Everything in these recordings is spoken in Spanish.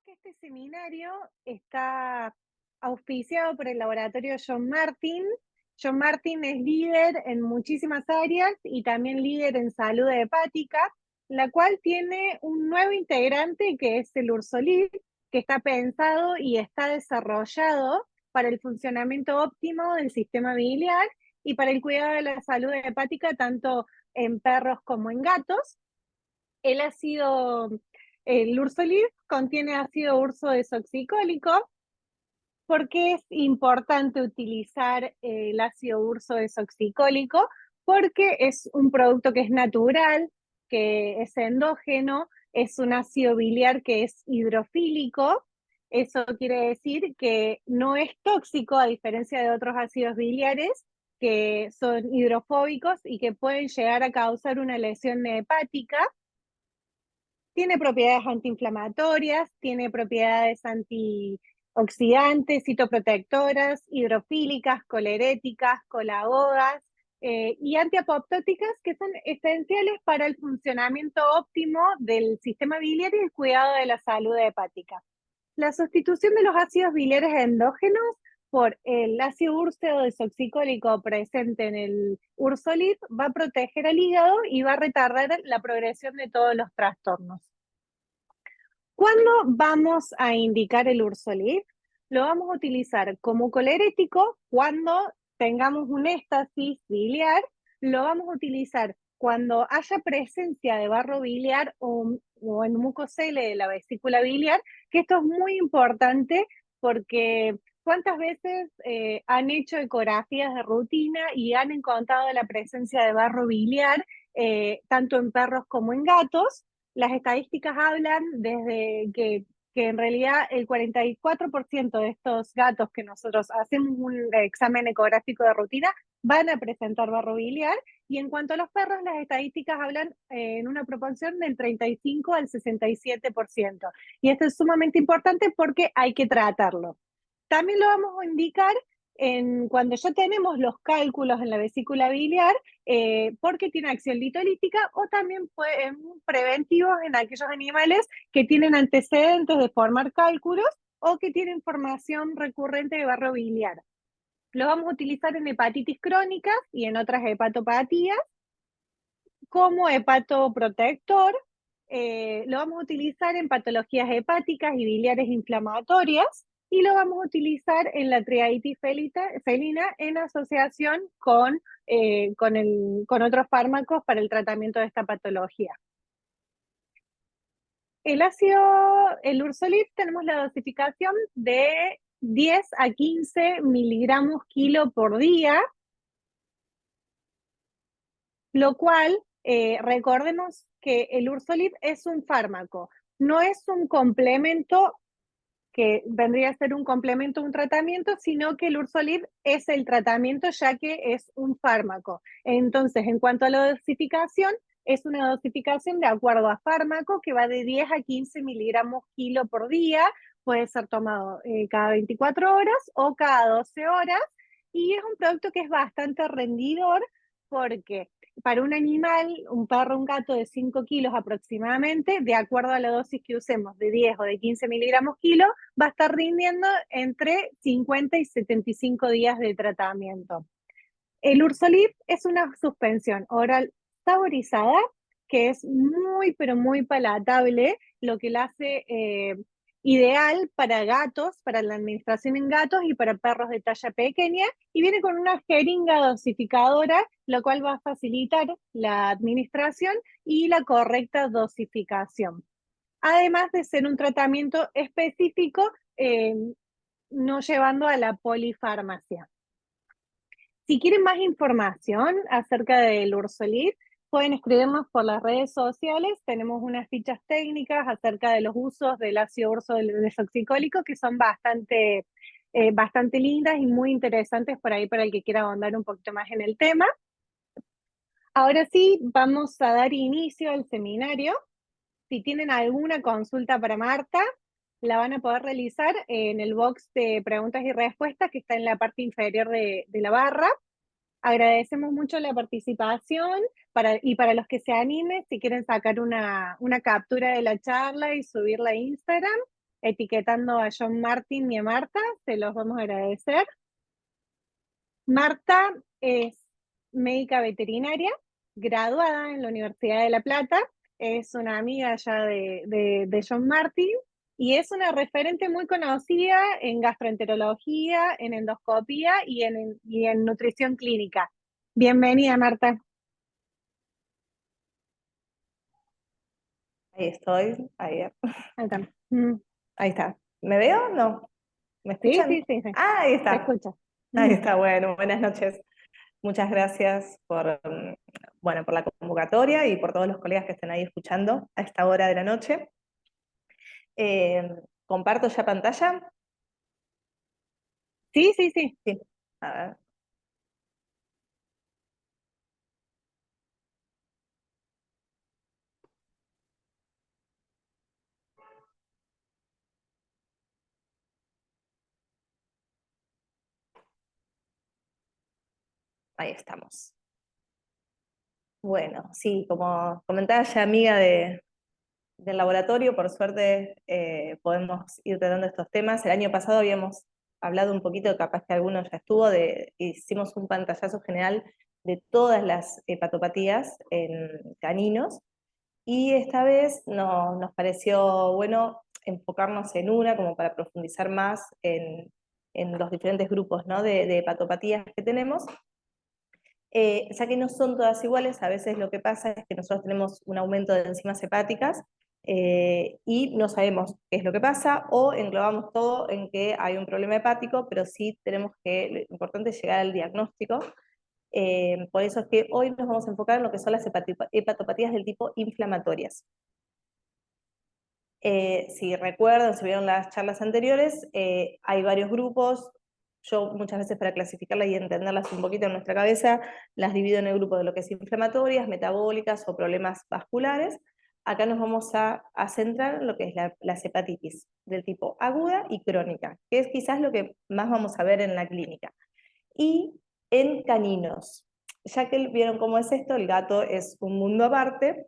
que este seminario está auspiciado por el laboratorio John Martin. John Martin es líder en muchísimas áreas y también líder en salud hepática, la cual tiene un nuevo integrante que es el Ursolid, que está pensado y está desarrollado para el funcionamiento óptimo del sistema biliar y para el cuidado de la salud hepática tanto en perros como en gatos. El ácido, el Ursolid contiene ácido urso desoxicólico. ¿Por qué es importante utilizar el ácido urso desoxicólico? Porque es un producto que es natural, que es endógeno, es un ácido biliar que es hidrofílico. Eso quiere decir que no es tóxico, a diferencia de otros ácidos biliares que son hidrofóbicos y que pueden llegar a causar una lesión hepática. Tiene propiedades antiinflamatorias, tiene propiedades antioxidantes, citoprotectoras, hidrofílicas, coleréticas, colagogas y antiapoptóticas que son esenciales para el funcionamiento óptimo del sistema biliar y el cuidado de la salud hepática. La sustitución de los ácidos biliares endógenos por el ácido úrseo desoxicólico presente en el Ursolid va a proteger al hígado y va a retardar la progresión de todos los trastornos. ¿Cuándo vamos a indicar el Ursolid? Lo vamos a utilizar como colerético cuando tengamos un éstasis biliar, lo vamos a utilizar cuando haya presencia de barro biliar o en mucocele de la vesícula biliar, que esto es muy importante porque ¿cuántas veces han hecho ecografías de rutina y han encontrado la presencia de barro biliar, tanto en perros como en gatos? Las estadísticas hablan desde que en realidad el 44% de estos gatos que nosotros hacemos un examen ecográfico de rutina van a presentar barro biliar, y en cuanto a los perros, las estadísticas hablan en una proporción del 35 al 67%. Y esto es sumamente importante porque hay que tratarlo. También lo vamos a indicar cuando ya tenemos los cálculos en la vesícula biliar, porque tiene acción litolítica, o también preventivos en aquellos animales que tienen antecedentes de formar cálculos o que tienen formación recurrente de barro biliar. Lo vamos a utilizar en hepatitis crónicas y en otras hepatopatías como hepatoprotector. Lo vamos a utilizar en patologías hepáticas y biliares inflamatorias, y lo vamos a utilizar en la triaditis felina en asociación con otros fármacos para el tratamiento de esta patología. El Ursolid tenemos la dosificación de 10 a 15 miligramos kilo por día, lo cual recordemos que el Ursolid es un fármaco, no es un complemento que vendría a ser un complemento a un tratamiento, sino que el Ursolid es el tratamiento ya que es un fármaco. Entonces, en cuanto a la dosificación, es una dosificación de acuerdo a fármaco que va de 10 a 15 miligramos kilo por día, puede ser tomado cada 24 horas o cada 12 horas, y es un producto que es bastante rendidor porque para un animal, un perro, un gato de 5 kilos aproximadamente, de acuerdo a la dosis que usemos, de 10 o de 15 miligramos kilo, va a estar rindiendo entre 50 y 75 días de tratamiento. El Ursolid es una suspensión oral saborizada que es muy, pero muy palatable, lo que la hace ideal para gatos, para la administración en gatos y para perros de talla pequeña, y viene con una jeringa dosificadora, lo cual va a facilitar la administración y la correcta dosificación. Además de ser un tratamiento específico, no llevando a la polifarmacia. Si quieren más información acerca del Ursolid, pueden escribirnos por las redes sociales. Tenemos unas fichas técnicas acerca de los usos del ácido urso desoxicólico que son bastante lindas y muy interesantes por ahí para el que quiera ahondar un poquito más en el tema. Ahora sí, vamos a dar inicio al seminario. Si tienen alguna consulta para Marta, la van a poder realizar en el box de preguntas y respuestas que está en la parte inferior de la barra. Agradecemos mucho la participación y para los que se animen, si quieren sacar una captura de la charla y subirla a Instagram, etiquetando a John Martin y a Marta, se los vamos a agradecer. Marta es médica veterinaria, graduada en la Universidad de La Plata, es una amiga ya de John Martin y es una referente muy conocida en gastroenterología, en endoscopía y en nutrición clínica. Bienvenida, Marta. Ahí estoy, ahí, Ahí está. Mm. ahí está. ¿Me veo? ¿No? ¿Me Sí, escuchan? sí, sí, sí. Ah, ahí Te está. escucho. Ahí Mm. está, bueno, buenas noches. Muchas gracias por, bueno, por la convocatoria y por todos los colegas que estén ahí escuchando a esta hora de la noche. ¿Comparto ya pantalla? Sí, sí, sí. Sí. A ver, ahí estamos. Bueno, sí, como comentaba ya amiga del laboratorio, por suerte podemos ir tratando estos temas. El año pasado habíamos hablado un poquito, capaz que alguno ya estuvo, hicimos un pantallazo general de todas las hepatopatías en caninos, y esta vez nos pareció bueno enfocarnos en una como para profundizar más en los diferentes grupos, ¿no?, de hepatopatías que tenemos. Ya que no son todas iguales, a veces lo que pasa es que nosotros tenemos un aumento de enzimas hepáticas y no sabemos qué es lo que pasa, o englobamos todo en que hay un problema hepático, pero sí tenemos que, lo importante es llegar al diagnóstico. Por eso es que hoy nos vamos a enfocar en lo que son las hepatopatías del tipo inflamatorias. Si recuerdan, si vieron las charlas anteriores, hay varios grupos. Yo muchas veces, para clasificarlas y entenderlas un poquito en nuestra cabeza, las divido en el grupo de lo que es inflamatorias, metabólicas o problemas vasculares. Acá nos vamos a centrar en lo que es las hepatitis del tipo aguda y crónica, que es quizás lo que más vamos a ver en la clínica. Y en caninos, ya que vieron cómo es esto, el gato es un mundo aparte.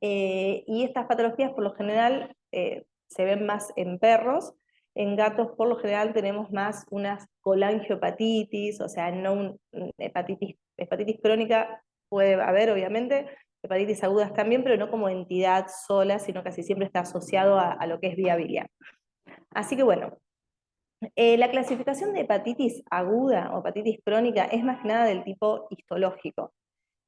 Y estas patologías por lo general se ven más en perros. En gatos por lo general tenemos más unas colangiopatitis, o sea, no hepatitis crónica puede haber, obviamente, hepatitis agudas también, pero no como entidad sola, sino casi siempre está asociado a lo que es vía biliar. Así que bueno, la clasificación de hepatitis aguda o hepatitis crónica es más que nada del tipo histológico.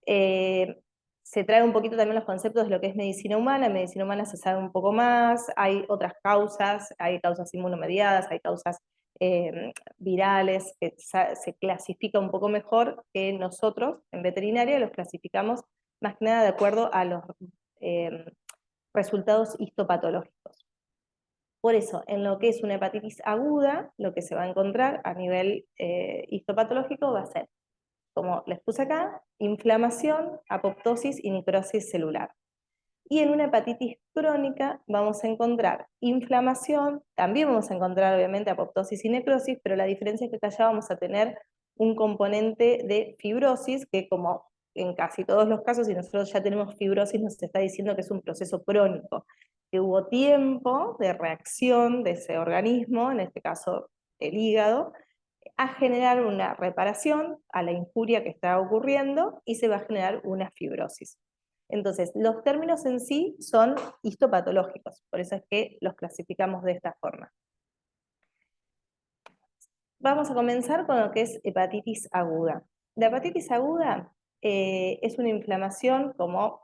Eh, Se trae un poquito también los conceptos de lo que es medicina humana. En medicina humana se sabe un poco más, hay otras causas, hay causas inmunomediadas, hay causas virales, que se clasifica un poco mejor que nosotros en veterinaria, los clasificamos más que nada de acuerdo a los eh, resultados histopatológicos. Por eso, en lo que es una hepatitis aguda, lo que se va a encontrar a nivel histopatológico va a ser, como les puse acá, inflamación, apoptosis y necrosis celular. Y en una hepatitis crónica vamos a encontrar inflamación, también vamos a encontrar obviamente apoptosis y necrosis, pero la diferencia es que acá ya vamos a tener un componente de fibrosis, que como en casi todos los casos, si nosotros ya tenemos fibrosis, nos está diciendo que es un proceso crónico, que hubo tiempo de reacción de ese organismo, en este caso el hígado, a generar una reparación a la injuria que está ocurriendo y se va a generar una fibrosis. Entonces, los términos en sí son histopatológicos, por eso es que los clasificamos de esta forma. Vamos a comenzar con lo que es hepatitis aguda. La hepatitis aguda es una inflamación, como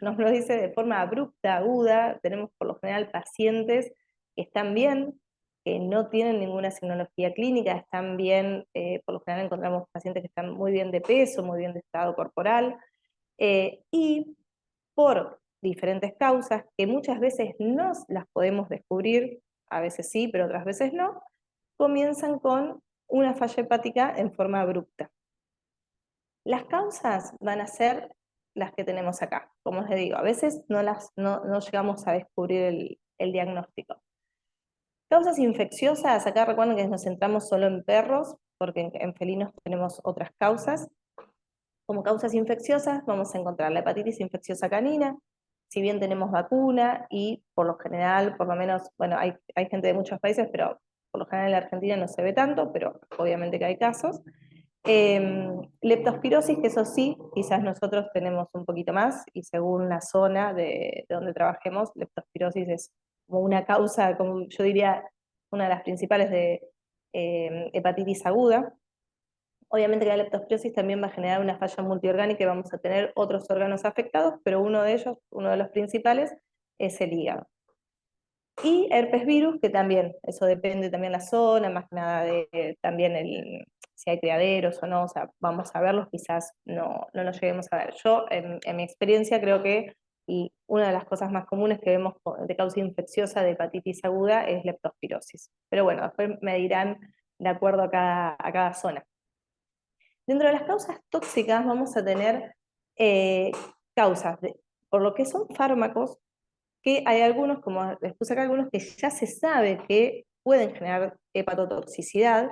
nos lo dice, de forma abrupta, aguda. Tenemos por lo general pacientes que están bien, que no tienen ninguna signología clínica, están bien, por lo general encontramos pacientes que están muy bien de peso, muy bien de estado corporal, y por diferentes causas que muchas veces no las podemos descubrir, a veces sí, pero otras veces no, comienzan con una falla hepática en forma abrupta. Las causas van a ser las que tenemos acá. Como les digo, a veces no llegamos a descubrir el diagnóstico. Causas infecciosas, acá recuerden que nos centramos solo en perros, porque en felinos tenemos otras causas. Como causas infecciosas vamos a encontrar la hepatitis infecciosa canina, si bien tenemos vacuna y por lo general, por lo menos, bueno, hay gente de muchos países, pero por lo general en la Argentina no se ve tanto, pero obviamente que hay casos. Leptospirosis, que eso sí, quizás nosotros tenemos un poquito más, y según la zona de donde trabajemos, leptospirosis es como una causa, como yo diría, una de las principales de hepatitis aguda. Obviamente que la leptospirosis también va a generar una falla multiorgánica y vamos a tener otros órganos afectados, pero uno de ellos, uno de los principales, es el hígado. Y herpes virus, que también, eso depende también la zona, más que nada de también si hay criaderos o no, o sea, vamos a verlos, quizás no los lleguemos a ver. Yo, en mi experiencia, creo que y una de las cosas más comunes que vemos de causa infecciosa de hepatitis aguda es leptospirosis. Pero bueno, después me dirán de acuerdo a cada zona. Dentro de las causas tóxicas vamos a tener causas, por lo que son fármacos, que hay algunos, como les puse acá, algunos que ya se sabe que pueden generar hepatotoxicidad,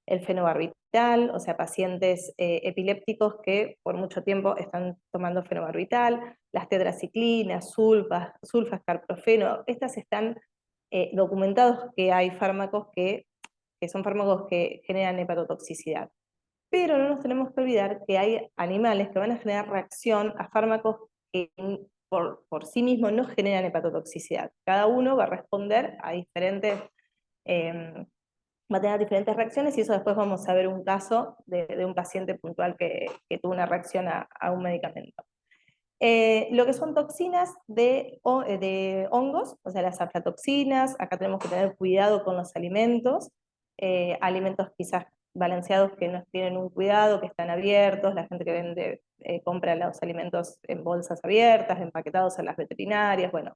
el fenobarbital, o sea, pacientes epilépticos que por mucho tiempo están tomando fenobarbital, las tetraciclinas, sulfas, carprofeno, estas están documentados que hay fármacos que son fármacos que generan hepatotoxicidad. Pero no nos tenemos que olvidar que hay animales que van a generar reacción a fármacos que por sí mismos no generan hepatotoxicidad. Cada uno va a responder a diferentes, va a tener diferentes reacciones, y eso después vamos a ver un caso de un paciente puntual que tuvo una reacción a un medicamento. Lo que son toxinas de hongos, o sea, las aflatoxinas, acá tenemos que tener cuidado con los alimentos, alimentos quizás balanceados que no tienen un cuidado, que están abiertos, la gente que vende, compra los alimentos en bolsas abiertas, empaquetados en las veterinarias, bueno,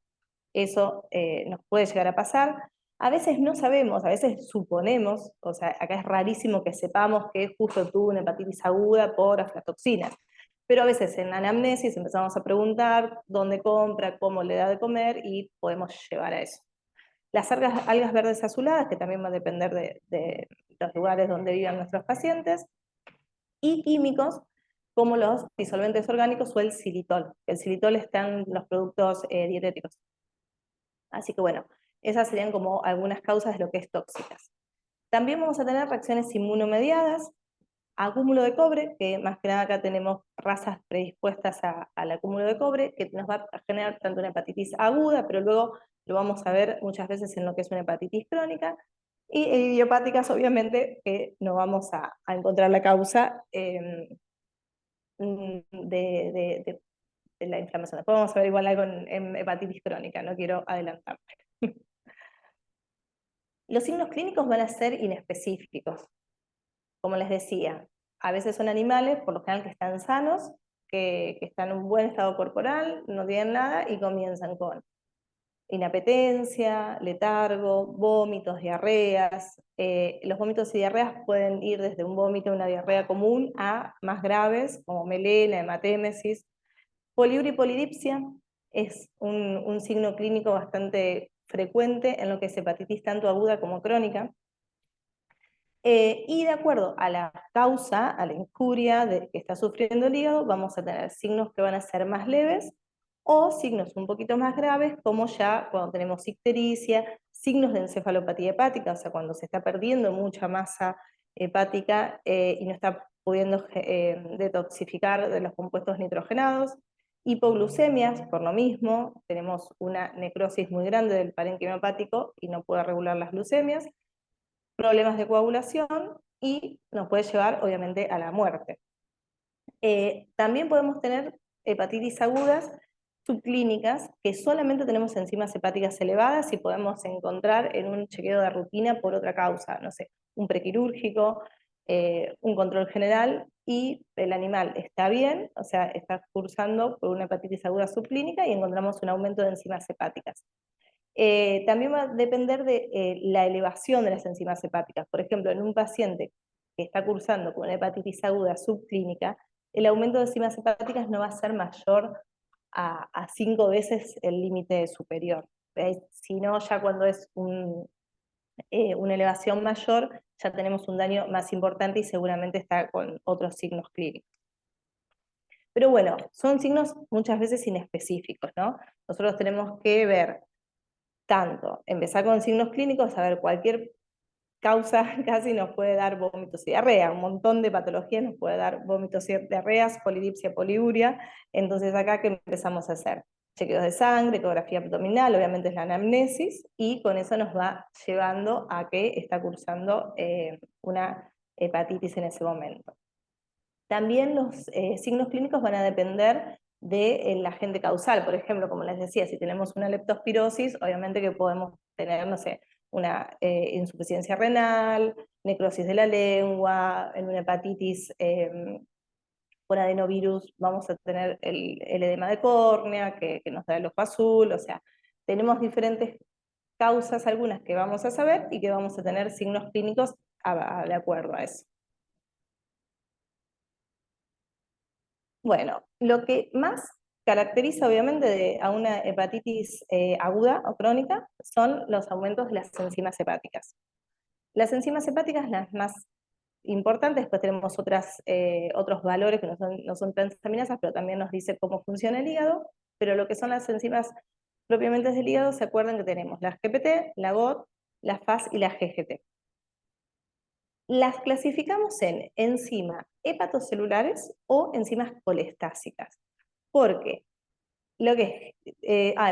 eso nos puede llegar a pasar. A veces no sabemos, a veces suponemos, o sea, acá es rarísimo que sepamos que justo tuvo una hepatitis aguda por aflatoxinas, pero a veces en la anamnesis empezamos a preguntar dónde compra, cómo le da de comer, y podemos llevar a eso. Las algas verdes azuladas, que también va a depender de los lugares donde vivan nuestros pacientes, y químicos como los disolventes orgánicos o el xilitol. El xilitol está en los productos dietéticos. Así que bueno, esas serían como algunas causas de lo que es tóxicas. También vamos a tener reacciones inmunomediadas, acúmulo de cobre, que más que nada acá tenemos razas predispuestas al acúmulo de cobre, que nos va a generar tanto una hepatitis aguda, pero luego lo vamos a ver muchas veces en lo que es una hepatitis crónica, y idiopáticas, obviamente, que no vamos a encontrar la causa de la inflamación. Después vamos a ver igual algo en hepatitis crónica, no quiero adelantarme. Los signos clínicos van a ser inespecíficos. Como les decía, a veces son animales, por lo general que están sanos, que están en un buen estado corporal, no tienen nada, y comienzan con inapetencia, letargo, vómitos, diarreas. Los vómitos y diarreas pueden ir desde un vómito, una diarrea común, a más graves, como melena, hematémesis. Poliuria y polidipsia es un signo clínico bastante frecuente en lo que es hepatitis tanto aguda como crónica. Y de acuerdo a la causa, a la injuria que está sufriendo el hígado, vamos a tener signos que van a ser más leves o signos un poquito más graves, como ya cuando tenemos ictericia, signos de encefalopatía hepática, o sea, cuando se está perdiendo mucha masa hepática y no está pudiendo detoxificar de los compuestos nitrogenados. Hipoglucemias, por lo mismo, tenemos una necrosis muy grande del parénquima hepático y no puede regular las glucemias, problemas de coagulación, y nos puede llevar obviamente a la muerte. También podemos tener hepatitis agudas subclínicas, que solamente tenemos enzimas hepáticas elevadas y podemos encontrar en un chequeo de rutina por otra causa, no sé, un prequirúrgico, un control general, y el animal está bien, o sea, está cursando por una hepatitis aguda subclínica y encontramos un aumento de enzimas hepáticas. También va a depender de la elevación de las enzimas hepáticas. Por ejemplo, en un paciente que está cursando con una hepatitis aguda subclínica, el aumento de enzimas hepáticas no va a ser mayor a 5 veces el límite superior. Si no, ya cuando es una elevación mayor, ya tenemos un daño más importante y seguramente está con otros signos clínicos. Pero bueno, son signos muchas veces inespecíficos, ¿no? Nosotros tenemos que ver tanto, empezar con signos clínicos, saber cualquier causa casi nos puede dar vómitos y diarrea, un montón de patologías nos puede dar vómitos y diarreas, polidipsia, poliuria, entonces acá ¿qué empezamos a hacer? Chequeos de sangre, ecografía abdominal, obviamente es la anamnesis, y con eso nos va llevando a que está cursando una hepatitis en ese momento. También los signos clínicos van a depender del agente causal. Por ejemplo, como les decía, si tenemos una leptospirosis, obviamente que podemos tener, no sé, una insuficiencia renal, necrosis de la lengua, en una hepatitis por adenovirus vamos a tener el edema de córnea, que nos da el ojo azul, o sea, tenemos diferentes causas, algunas que vamos a saber y que vamos a tener signos clínicos de acuerdo a eso. Bueno, lo que más caracteriza obviamente a una hepatitis aguda o crónica son los aumentos de las enzimas hepáticas. Las enzimas hepáticas, las más importantes, después tenemos otros valores que no son transaminasas, pero también nos dice cómo funciona el hígado, pero lo que son las enzimas propiamente del hígado, se acuerdan que tenemos la GPT, la GOT, la FAS y la GGT. Las clasificamos en enzimas hepatocelulares o enzimas colestásicas. Porque lo que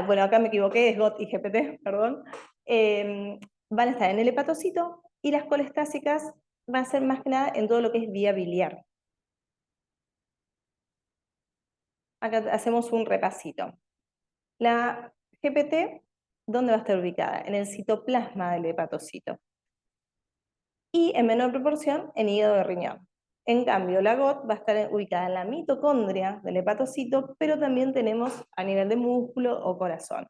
bueno, acá me equivoqué, es GOT y GPT, perdón, van a estar en el hepatocito, y las colestásicas van a ser más que nada en todo lo que es vía biliar. Acá hacemos un repasito. La GPT, ¿dónde va a estar ubicada? En el citoplasma del hepatocito. Y en menor proporción en hígado de riñón. En cambio, la GOT va a estar ubicada en la mitocondria del hepatocito, pero también tenemos a nivel de músculo o corazón.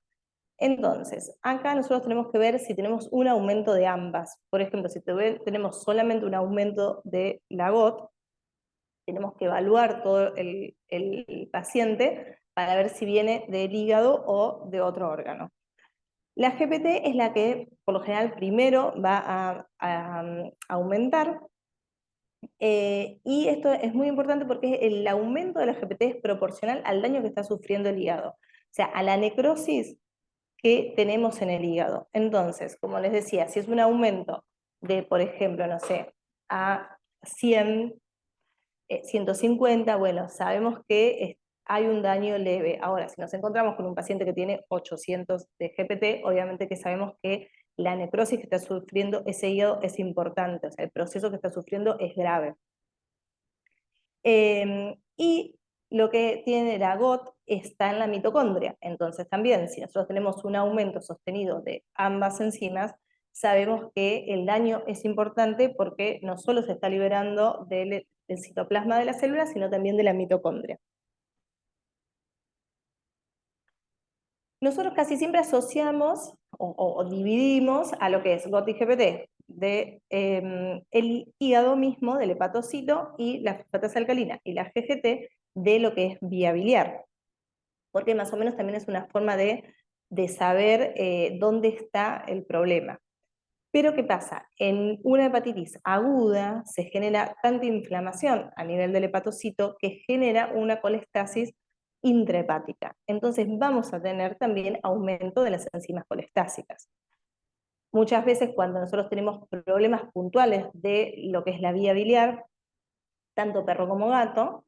Entonces, acá nosotros tenemos que ver si tenemos un aumento de ambas. Por ejemplo, si tenemos solamente un aumento de la GOT, tenemos que evaluar todo el paciente para ver si viene del hígado o de otro órgano. La GPT es la que, por lo general, primero va a aumentar, y esto es muy importante porque el aumento de la GPT es proporcional al daño que está sufriendo el hígado, o sea, a la necrosis que tenemos en el hígado. Entonces, como les decía, si es un aumento de, por ejemplo, no sé, a 100, 150, bueno, sabemos que hay un daño leve. Ahora, si nos encontramos con un paciente que tiene 800 de GPT, obviamente que sabemos que la necrosis que está sufriendo ese hígado es importante, o sea, el proceso que está sufriendo es grave. Y lo que tiene la GOT está en la mitocondria. Entonces también, si nosotros tenemos un aumento sostenido de ambas enzimas, sabemos que el daño es importante porque no solo se está liberando del citoplasma de la célula, sino también de la mitocondria. Nosotros casi siempre asociamos o dividimos a lo que es GOT y GPT de el hígado mismo, del hepatocito, y la fosfatasa alcalina y la GGT de lo que es vía biliar, porque más o menos también es una forma de saber dónde está el problema. Pero ¿qué pasa? En una hepatitis aguda se genera tanta inflamación a nivel del hepatocito que genera una colestasis intrahepática. Entonces vamos a tener también aumento de las enzimas colestásicas. Muchas veces cuando nosotros tenemos problemas puntuales de lo que es la vía biliar, tanto perro como gato,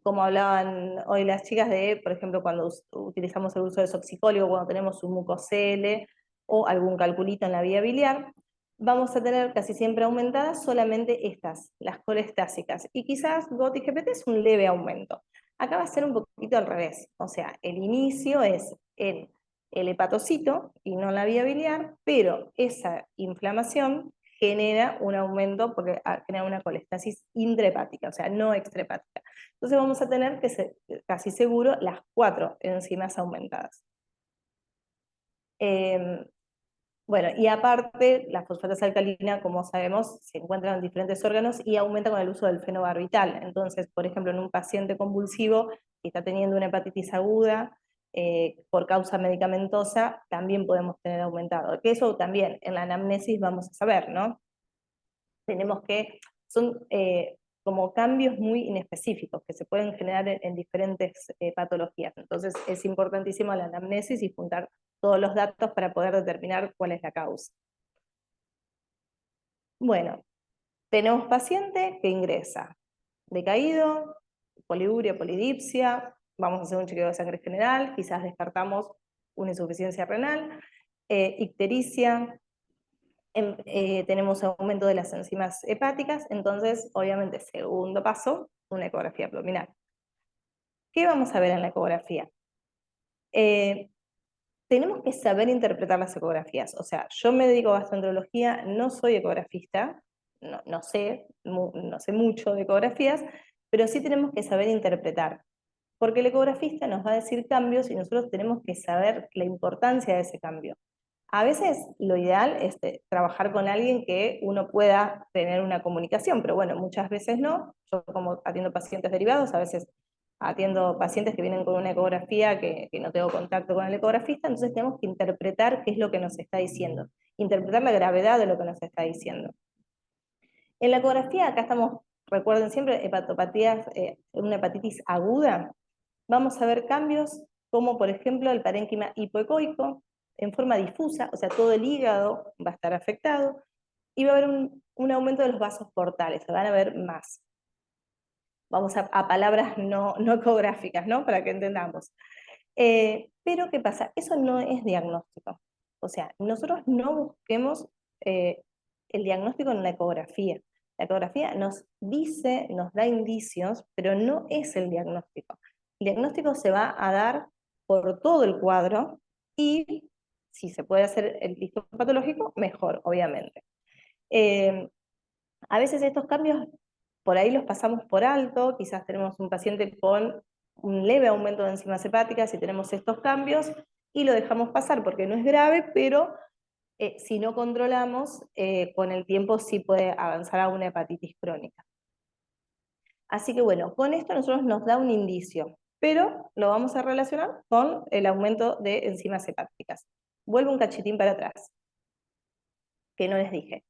como hablaban hoy las chicas de, por ejemplo, cuando utilizamos el uso de soxicólico, cuando tenemos un mucocele o algún calculito en la vía biliar, vamos a tener casi siempre aumentadas solamente estas, las colestásicas, y quizás GOT y GPT es un leve aumento. Acá va a ser un poquito al revés, o sea, el inicio es en el hepatocito y no en la vía biliar, pero esa inflamación genera un aumento porque genera una colestasis intrahepática, o sea, no extrahepática. Entonces vamos a tener que ser casi seguro las 4 enzimas aumentadas. Bueno, y aparte, la fosfatasa alcalina, como sabemos, se encuentra en diferentes órganos y aumenta con el uso del fenobarbital. Entonces, por ejemplo, en un paciente convulsivo que está teniendo una hepatitis aguda, por causa medicamentosa, también podemos tener aumentado. Que eso también en la anamnesis vamos a saber, ¿no? Tenemos que, son como cambios muy inespecíficos que se pueden generar en diferentes patologías. Entonces es importantísimo la anamnesis y juntar todos los datos para poder determinar cuál es la causa. Bueno, tenemos paciente que ingresa decaído, poliuria, polidipsia, vamos a hacer un chequeo de sangre general, quizás descartamos una insuficiencia renal, ictericia, tenemos aumento de las enzimas hepáticas, entonces obviamente segundo paso, una ecografía abdominal. ¿Qué vamos a ver en la ecografía? Tenemos que saber interpretar las ecografías, o sea, yo me dedico a gastroenterología, no soy ecografista, no sé mucho de ecografías, pero sí tenemos que saber interpretar, porque el ecografista nos va a decir cambios y nosotros tenemos que saber la importancia de ese cambio. A veces lo ideal es trabajar con alguien que uno pueda tener una comunicación, pero bueno, muchas veces no. Yo como atiendo pacientes derivados, a veces atiendo pacientes que vienen con una ecografía que no tengo contacto con el ecografista, entonces tenemos que interpretar qué es lo que nos está diciendo, interpretar la gravedad de lo que nos está diciendo. En la ecografía, acá estamos, recuerden siempre, hepatopatías, una hepatitis aguda, vamos a ver cambios como por ejemplo el parénquima hipoecoico, en forma difusa, o sea, todo el hígado va a estar afectado, y va a haber un aumento de los vasos portales, se van a ver más. Vamos a palabras no ecográficas, ¿no? Para que entendamos. Pero, ¿qué pasa? Eso no es diagnóstico. O sea, nosotros no busquemos el diagnóstico en la ecografía. La ecografía nos dice, nos da indicios, pero no es el diagnóstico. El diagnóstico se va a dar por todo el cuadro y si se puede hacer el histopatológico, mejor, obviamente. A veces estos cambios por ahí los pasamos por alto, quizás tenemos un paciente con un leve aumento de enzimas hepáticas y tenemos estos cambios y lo dejamos pasar porque no es grave, pero si no controlamos, con el tiempo sí puede avanzar a una hepatitis crónica. Así que bueno, con esto a nosotros nos da un indicio, pero lo vamos a relacionar con el aumento de enzimas hepáticas. Vuelvo un cachitín para atrás, que no les dije.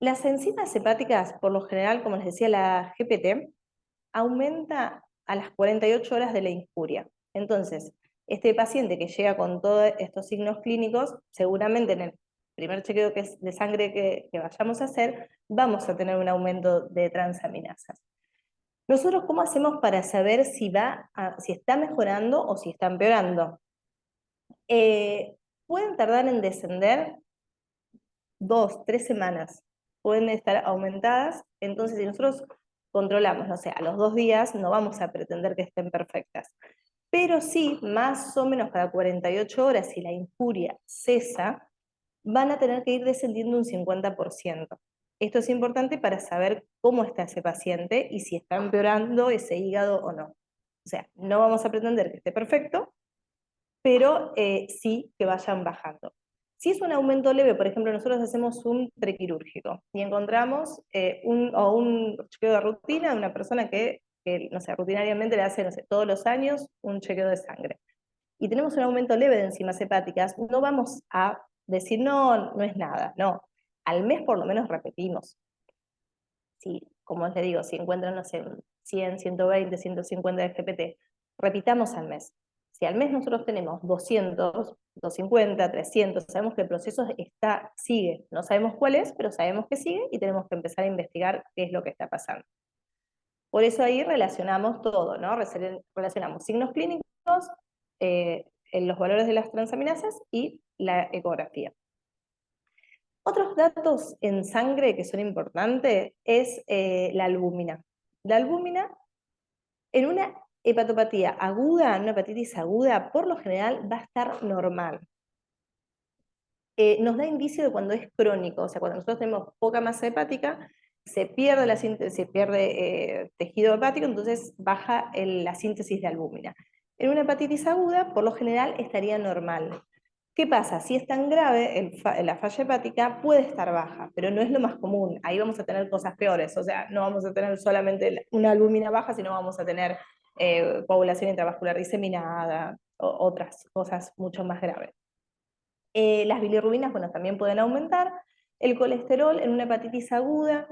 Las enzimas hepáticas, por lo general, como les decía la GPT, aumenta a las 48 horas de la injuria. Entonces, este paciente que llega con todos estos signos clínicos, seguramente en el primer chequeo de sangre que vayamos a hacer, vamos a tener un aumento de transaminasas. Nosotros, ¿cómo hacemos para saber si está mejorando o si está empeorando? Pueden tardar en descender 2, 3 semanas, pueden estar aumentadas, entonces si nosotros controlamos, no sé, a los 2 días no vamos a pretender que estén perfectas, pero sí, más o menos cada 48 horas, si la injuria cesa, van a tener que ir descendiendo un 50%. Esto es importante para saber cómo está ese paciente y si está empeorando ese hígado o no. O sea, no vamos a pretender que esté perfecto, pero sí que vayan bajando. Si es un aumento leve, por ejemplo, nosotros hacemos un prequirúrgico y encontramos un chequeo de rutina de una persona que, no sé, rutinariamente le hace, no sé, todos los años un chequeo de sangre. Y tenemos un aumento leve de enzimas hepáticas, no vamos a decir, no, no es nada, no. Al mes por lo menos repetimos. Si, como les digo, si encuentran, no sé, 100, 120, 150 de GPT, repitamos al mes. Si al mes nosotros tenemos 200, 250, 300, sabemos que el proceso sigue. No sabemos cuál es, pero sabemos que sigue y tenemos que empezar a investigar qué es lo que está pasando. Por eso ahí relacionamos todo, ¿no? Relacionamos signos clínicos, en los valores de las transaminasas y la ecografía. Otros datos en sangre que son importantes es la albúmina. La albúmina, en una hepatopatía aguda, en una hepatitis aguda, por lo general va a estar normal. Nos da indicio de cuando es crónico, o sea, cuando nosotros tenemos poca masa hepática, se pierde tejido hepático, entonces baja la síntesis de albúmina. En una hepatitis aguda, por lo general, estaría normal. ¿Qué pasa? Si es tan grave, la falla hepática puede estar baja, pero no es lo más común. Ahí vamos a tener cosas peores, o sea, no vamos a tener solamente una albúmina baja, sino vamos a tener coagulación intravascular diseminada, otras cosas mucho más graves. Las bilirrubinas, bueno, también pueden aumentar. El colesterol en una hepatitis aguda,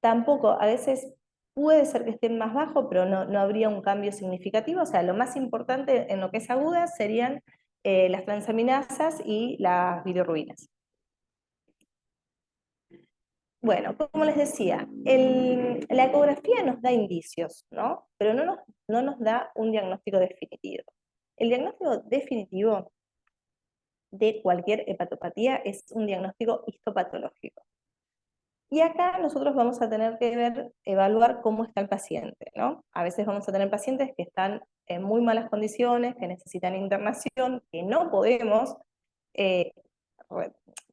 tampoco, a veces puede ser que esté más bajo, pero no habría un cambio significativo. O sea, lo más importante en lo que es aguda serían las transaminasas y las bilirrubinas. Bueno, como les decía, la ecografía nos da indicios, ¿no? Pero no nos da un diagnóstico definitivo. El diagnóstico definitivo de cualquier hepatopatía es un diagnóstico histopatológico. Y acá nosotros vamos a tener que evaluar cómo está el paciente, ¿no? A veces vamos a tener pacientes que están en muy malas condiciones, que necesitan internación, que no podemos eh,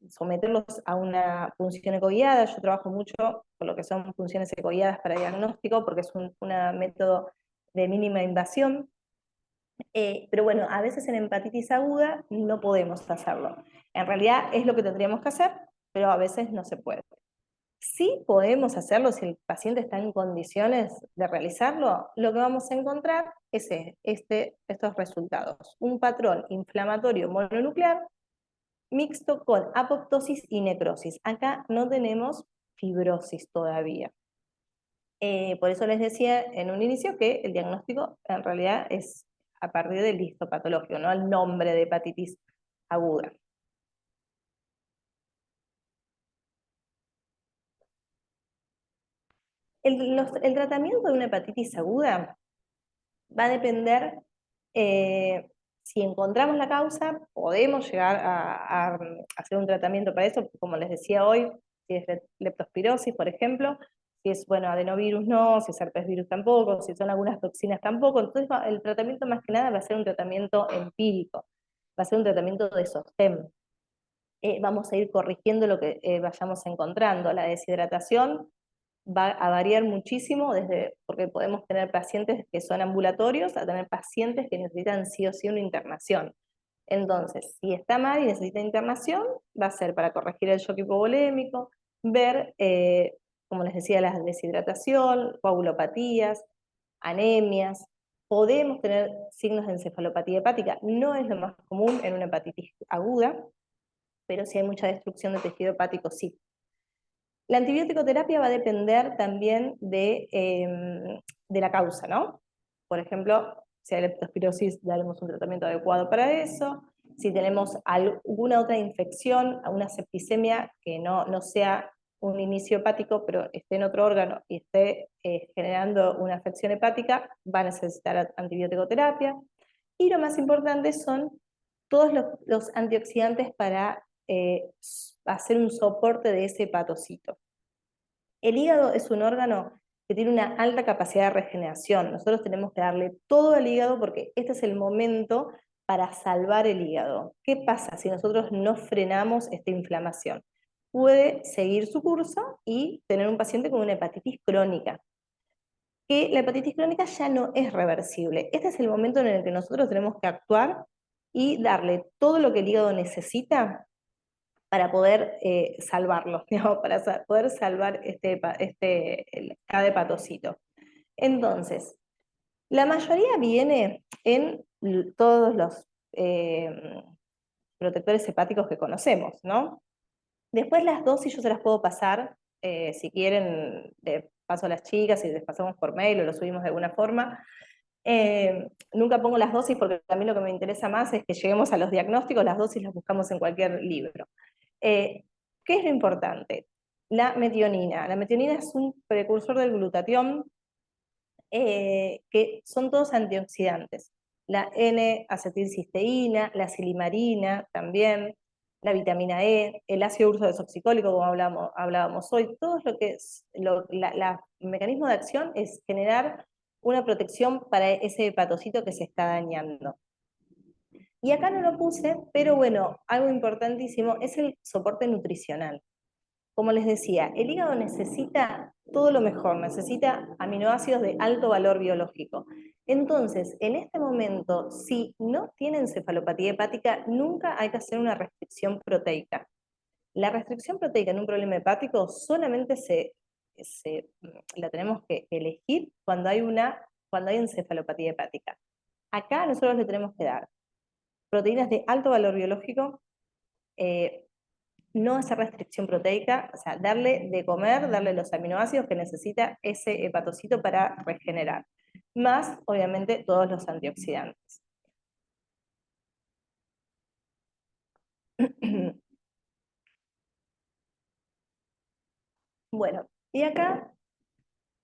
someterlos a una función ecoguiada. Yo trabajo mucho con lo que son funciones ecoguiadas para diagnóstico, porque es un método de mínima invasión. Pero bueno, a veces en hepatitis aguda no podemos hacerlo. En realidad es lo que tendríamos que hacer, pero a veces no se puede. Sí podemos hacerlo si el paciente está en condiciones de realizarlo. Lo que vamos a encontrar es estos resultados. Un patrón inflamatorio mononuclear mixto con apoptosis y necrosis. Acá no tenemos fibrosis todavía. Por eso les decía en un inicio que el diagnóstico en realidad es a partir del histopatológico, no el nombre de hepatitis aguda. El tratamiento de una hepatitis aguda va a depender, si encontramos la causa, podemos llegar a hacer un tratamiento para eso, como les decía hoy, si es leptospirosis, por ejemplo, si es, bueno, adenovirus no, si es herpes virus tampoco, si son algunas toxinas tampoco, entonces el tratamiento más que nada va a ser un tratamiento empírico, va a ser un tratamiento de sostén. Vamos a ir corrigiendo lo que vayamos encontrando. La deshidratación va a variar muchísimo, porque podemos tener pacientes que son ambulatorios a tener pacientes que necesitan sí o sí una internación. Entonces, si está mal y necesita internación, va a ser para corregir el shock hipovolémico, ver, como les decía, la deshidratación, coagulopatías, anemias. Podemos tener signos de encefalopatía hepática, no es lo más común en una hepatitis aguda, pero si hay mucha destrucción de tejido hepático, sí. La antibiótico-terapia va a depender también de la causa, ¿no? Por ejemplo, si hay leptospirosis, daremos un tratamiento adecuado para eso. Si tenemos alguna otra infección, alguna septicemia que no sea un inicio hepático, pero esté en otro órgano y esté generando una afección hepática, va a necesitar antibiótico-terapia. Y lo más importante son todos los antioxidantes para hacer un soporte de ese hepatocito. El hígado es un órgano que tiene una alta capacidad de regeneración. Nosotros tenemos que darle todo al hígado porque este es el momento para salvar el hígado. ¿Qué pasa si nosotros no frenamos esta inflamación? Puede seguir su curso y tener un paciente con una hepatitis crónica, que la hepatitis crónica ya no es reversible. Este es el momento en el que nosotros tenemos que actuar y darle todo lo que el hígado necesita para poder salvarlo, digamos, para poder salvar cada hepatocito. Entonces, la mayoría viene en todos los protectores hepáticos que conocemos, ¿no? Después las dosis yo se las puedo pasar, si quieren, de paso a las chicas y les pasamos por mail o lo subimos de alguna forma. Nunca pongo las dosis porque a mí lo que me interesa más es que lleguemos a los diagnósticos, las dosis las buscamos en cualquier libro. ¿Qué es lo importante? La metionina. La metionina es un precursor del glutatión, que son todos antioxidantes. La N-acetilcisteína, la silimarina también, la vitamina E, el ácido urso desoxicólico, como hablábamos hoy, todo lo que es, el mecanismo de acción es generar una protección para ese hepatocito que se está dañando. Y acá no lo puse, pero bueno, algo importantísimo es el soporte nutricional. Como les decía, el hígado necesita todo lo mejor, necesita aminoácidos de alto valor biológico. Entonces, en este momento, si no tiene encefalopatía hepática, nunca hay que hacer una restricción proteica. La restricción proteica en un problema hepático solamente la tenemos que elegir cuando hay encefalopatía hepática. Acá nosotros le tenemos que dar proteínas de alto valor biológico, no hacer restricción proteica, o sea, darle de comer, darle los aminoácidos que necesita ese hepatocito para regenerar, más obviamente todos los antioxidantes. Bueno, y acá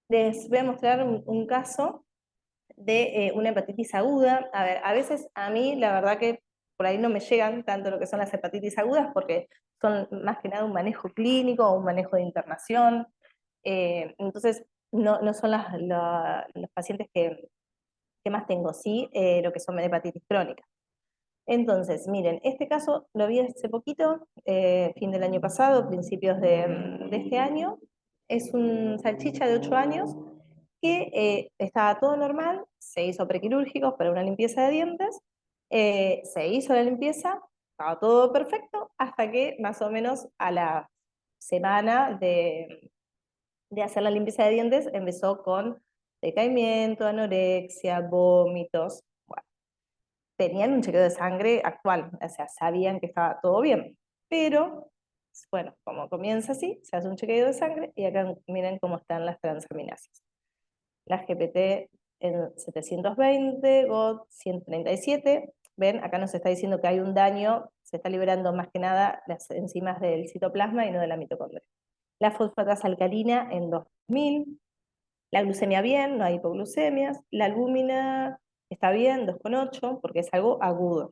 les voy a mostrar un caso de una hepatitis aguda. A ver, a veces a mí la verdad que por ahí no me llegan tanto lo que son las hepatitis agudas porque son más que nada un manejo clínico o un manejo de internación. Entonces no son los pacientes que más tengo, sí lo que son de hepatitis crónica. Entonces, miren, este caso lo vi hace poquito, fin del año pasado, principios de este año. Es un salchicha de 8 años que estaba todo normal, se hizo prequirúrgicos para una limpieza de dientes, se hizo la limpieza, estaba todo perfecto, hasta que más o menos a la semana de hacer la limpieza de dientes empezó con decaimiento, anorexia, vómitos. Bueno, tenían un chequeo de sangre actual, o sea, sabían que estaba todo bien, pero bueno, como comienza así, se hace un chequeo de sangre y acá miren cómo están las transaminases. La GPT en 720, GOT 137. Ven, acá nos está diciendo que hay un daño, se está liberando más que nada las enzimas del citoplasma y no de la mitocondria. La fosfatasa alcalina en 2000, la glucemia bien, no hay hipoglucemias, la albúmina está bien, 2,8, porque es algo agudo.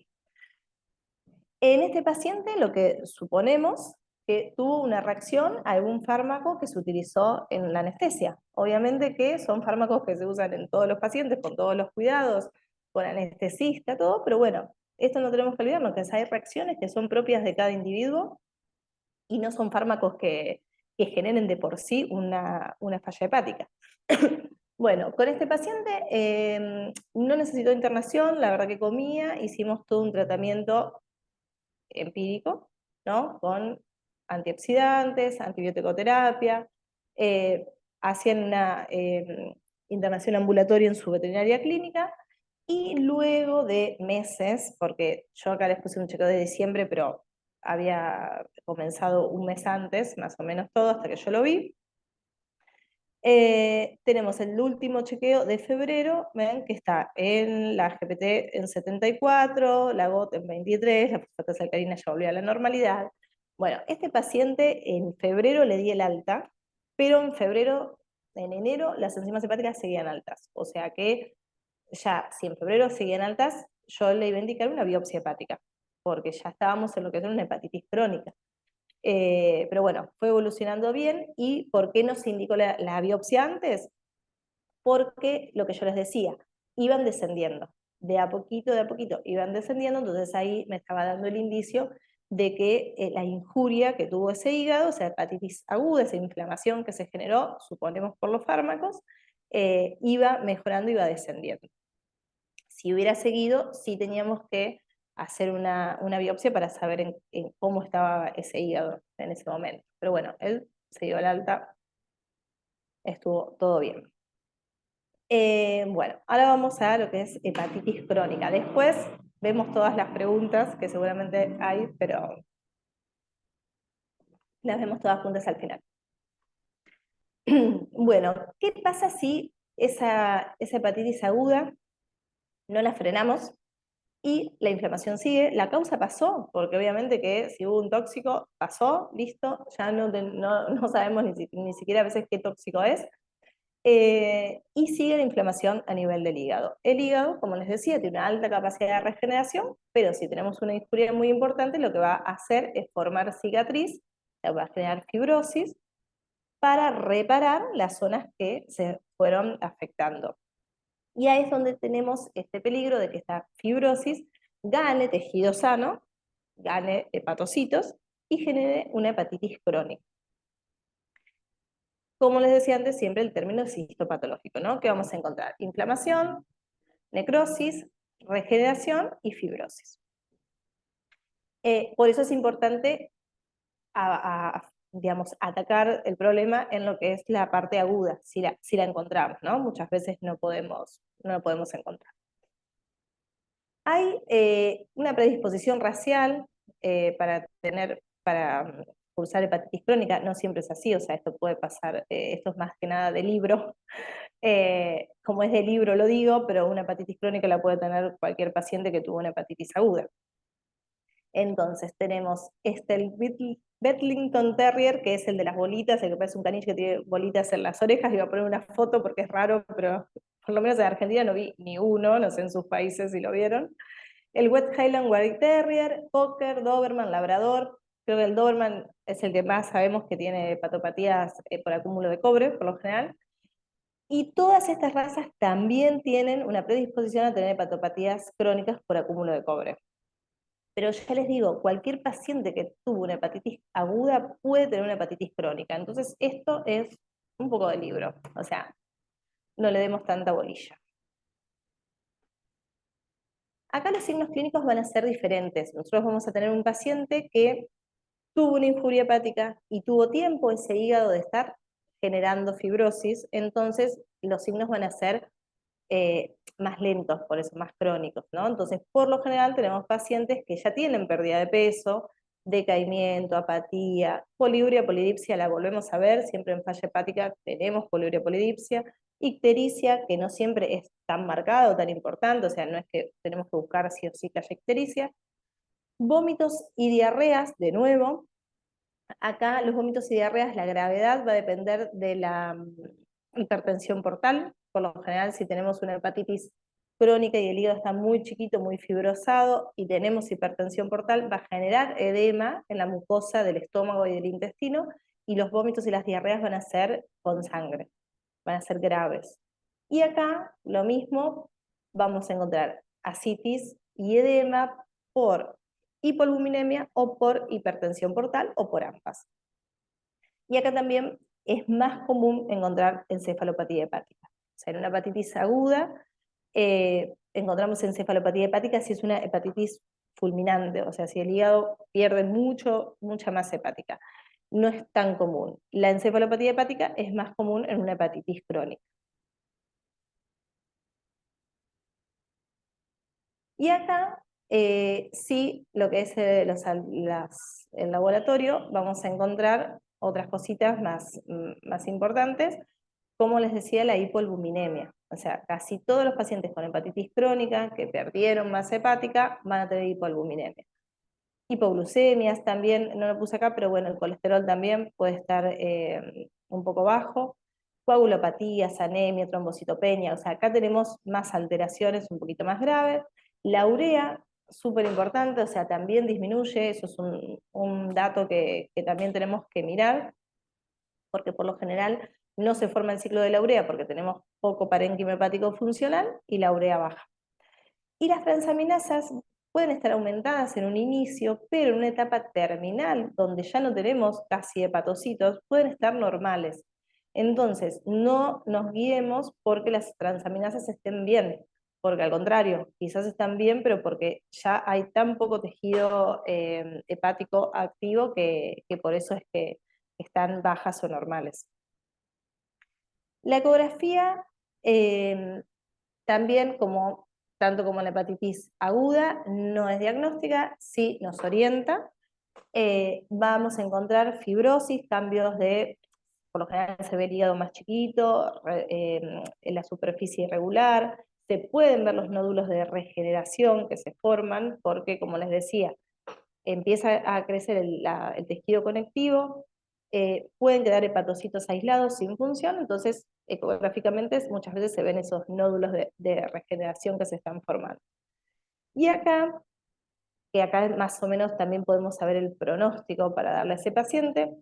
En este paciente lo que suponemos que tuvo una reacción a algún fármaco que se utilizó en la anestesia. Obviamente que son fármacos que se usan en todos los pacientes, con todos los cuidados, con anestesista, todo, pero bueno, esto no tenemos que olvidarnos, que hay reacciones que son propias de cada individuo y no son fármacos que generen de por sí una falla hepática. Bueno, con este paciente no necesitó internación, la verdad que comía, hicimos todo un tratamiento empírico, ¿no? Con antioxidantes, antibiótico-terapia, hacían una internación ambulatoria en su veterinaria clínica, y luego de meses, porque yo acá les puse un chequeo de diciembre, pero había comenzado un mes antes, más o menos todo, hasta que yo lo vi. Tenemos el último chequeo de febrero, ven que está en la GPT en 74, la GOT en 23, la fosfatasa alcalina ya volvió a la normalidad. Bueno, este paciente en febrero le di el alta, pero en enero las enzimas hepáticas seguían altas. O sea que ya, si en febrero seguían altas, yo le iba a indicar una biopsia hepática, porque ya estábamos en lo que es una hepatitis crónica. Pero bueno, fue evolucionando bien. ¿Y por qué nos indicó la biopsia antes? Porque lo que yo les decía, iban descendiendo, de a poquito, iban descendiendo, entonces ahí me estaba dando el indicio de que la injuria que tuvo ese hígado, o sea, hepatitis aguda, esa inflamación que se generó, suponemos por los fármacos, iba mejorando, iba descendiendo. Si hubiera seguido, sí teníamos que hacer una biopsia para saber en cómo estaba ese hígado en ese momento. Pero bueno, él se dio el alta, estuvo todo bien. Bueno, ahora vamos a lo que es hepatitis crónica. Después vemos todas las preguntas que seguramente hay, pero las vemos todas juntas al final. Bueno, ¿qué pasa si esa hepatitis aguda no la frenamos y la inflamación sigue? La causa pasó, porque obviamente que si hubo un tóxico, pasó, listo, ya no sabemos ni siquiera a veces qué tóxico es, y sigue la inflamación a nivel del hígado. El hígado, como les decía, tiene una alta capacidad de regeneración, pero si tenemos una injuria muy importante, lo que va a hacer es formar cicatriz, va a generar fibrosis, para reparar las zonas que se fueron afectando. Y ahí es donde tenemos este peligro de que esta fibrosis gane tejido sano, gane hepatocitos y genere una hepatitis crónica. Como les decía antes, siempre el término es histopatológico, ¿no? ¿Qué vamos a encontrar? Inflamación, necrosis, regeneración y fibrosis. Por eso es importante digamos, atacar el problema en lo que es la parte aguda, si la encontramos, ¿no? Muchas veces no lo podemos encontrar. Hay una predisposición racial para para cursar hepatitis crónica, no siempre es así, o sea, esto puede pasar, esto es más que nada de libro, como es de libro lo digo, pero una hepatitis crónica la puede tener cualquier paciente que tuvo una hepatitis aguda. Entonces tenemos el Bedlington Terrier, que es el de las bolitas, el que parece un caniche que tiene bolitas en las orejas. Iba a poner una foto porque es raro, pero por lo menos en Argentina no vi ni uno, no sé en sus países si lo vieron. El West Highland White Terrier, Cocker, Doberman, Labrador. Creo que el Doberman es el que más sabemos que tiene hepatopatías por acúmulo de cobre, por lo general. Y todas estas razas también tienen una predisposición a tener hepatopatías crónicas por acúmulo de cobre. Pero ya les digo, cualquier paciente que tuvo una hepatitis aguda puede tener una hepatitis crónica. Entonces esto es un poco de libro, o sea, no le demos tanta bolilla. Acá los signos clínicos van a ser diferentes. Nosotros vamos a tener un paciente que tuvo una injuria hepática y tuvo tiempo ese hígado de estar generando fibrosis, entonces los signos van a ser más lentos, por eso más crónicos, ¿no? Entonces, por lo general tenemos pacientes que ya tienen pérdida de peso, decaimiento, apatía, poliuria, polidipsia, la volvemos a ver, siempre en falla hepática tenemos poliuria, polidipsia, ictericia, que no siempre es tan marcada o tan importante, o sea, no es que tenemos que buscar sí o sí que haya ictericia. Vómitos y diarreas, de nuevo, acá los vómitos y diarreas, la gravedad va a depender de la hipertensión portal. Por lo general, si tenemos una hepatitis crónica y el hígado está muy chiquito, muy fibrosado, y tenemos hipertensión portal, va a generar edema en la mucosa del estómago y del intestino, y los vómitos y las diarreas van a ser con sangre, van a ser graves. Y acá, lo mismo, vamos a encontrar ascitis y edema por hipoalbuminemia o por hipertensión portal o por ambas. Y acá también es más común encontrar encefalopatía hepática. O sea, en una hepatitis aguda encontramos encefalopatía hepática si es una hepatitis fulminante, o sea, si el hígado pierde mucha masa hepática. No es tan común. La encefalopatía hepática es más común en una hepatitis crónica. Y acá, sí, lo que es el laboratorio, vamos a encontrar otras cositas más importantes, como les decía, la hipoalbuminemia. O sea, casi todos los pacientes con hepatitis crónica que perdieron masa hepática van a tener hipoalbuminemia. Hipoglucemias también, no lo puse acá, pero bueno, el colesterol también puede estar un poco bajo. Coagulopatías, anemia, trombocitopenia, o sea, acá tenemos más alteraciones un poquito más graves. La urea, súper importante, o sea, también disminuye, eso es un dato que también tenemos que mirar, porque por lo general no se forma el ciclo de la urea porque tenemos poco parénquima hepático funcional y la urea baja. Y las transaminasas pueden estar aumentadas en un inicio, pero en una etapa terminal, donde ya no tenemos casi hepatocitos, pueden estar normales. Entonces, no nos guiemos porque las transaminasas estén bien, porque al contrario, quizás están bien, pero porque ya hay tan poco tejido hepático activo que por eso es que están bajas o normales. La ecografía también, tanto como la hepatitis aguda, no es diagnóstica, sí nos orienta. Vamos a encontrar fibrosis, cambios por lo general se ve el hígado más chiquito, en la superficie irregular, se pueden ver los nódulos de regeneración que se forman, porque como les decía, empieza a crecer el tejido conectivo, pueden quedar hepatocitos aislados sin función, entonces ecográficamente muchas veces se ven esos nódulos de regeneración que se están formando. Y acá, que acá más o menos también podemos saber el pronóstico para darle a ese paciente,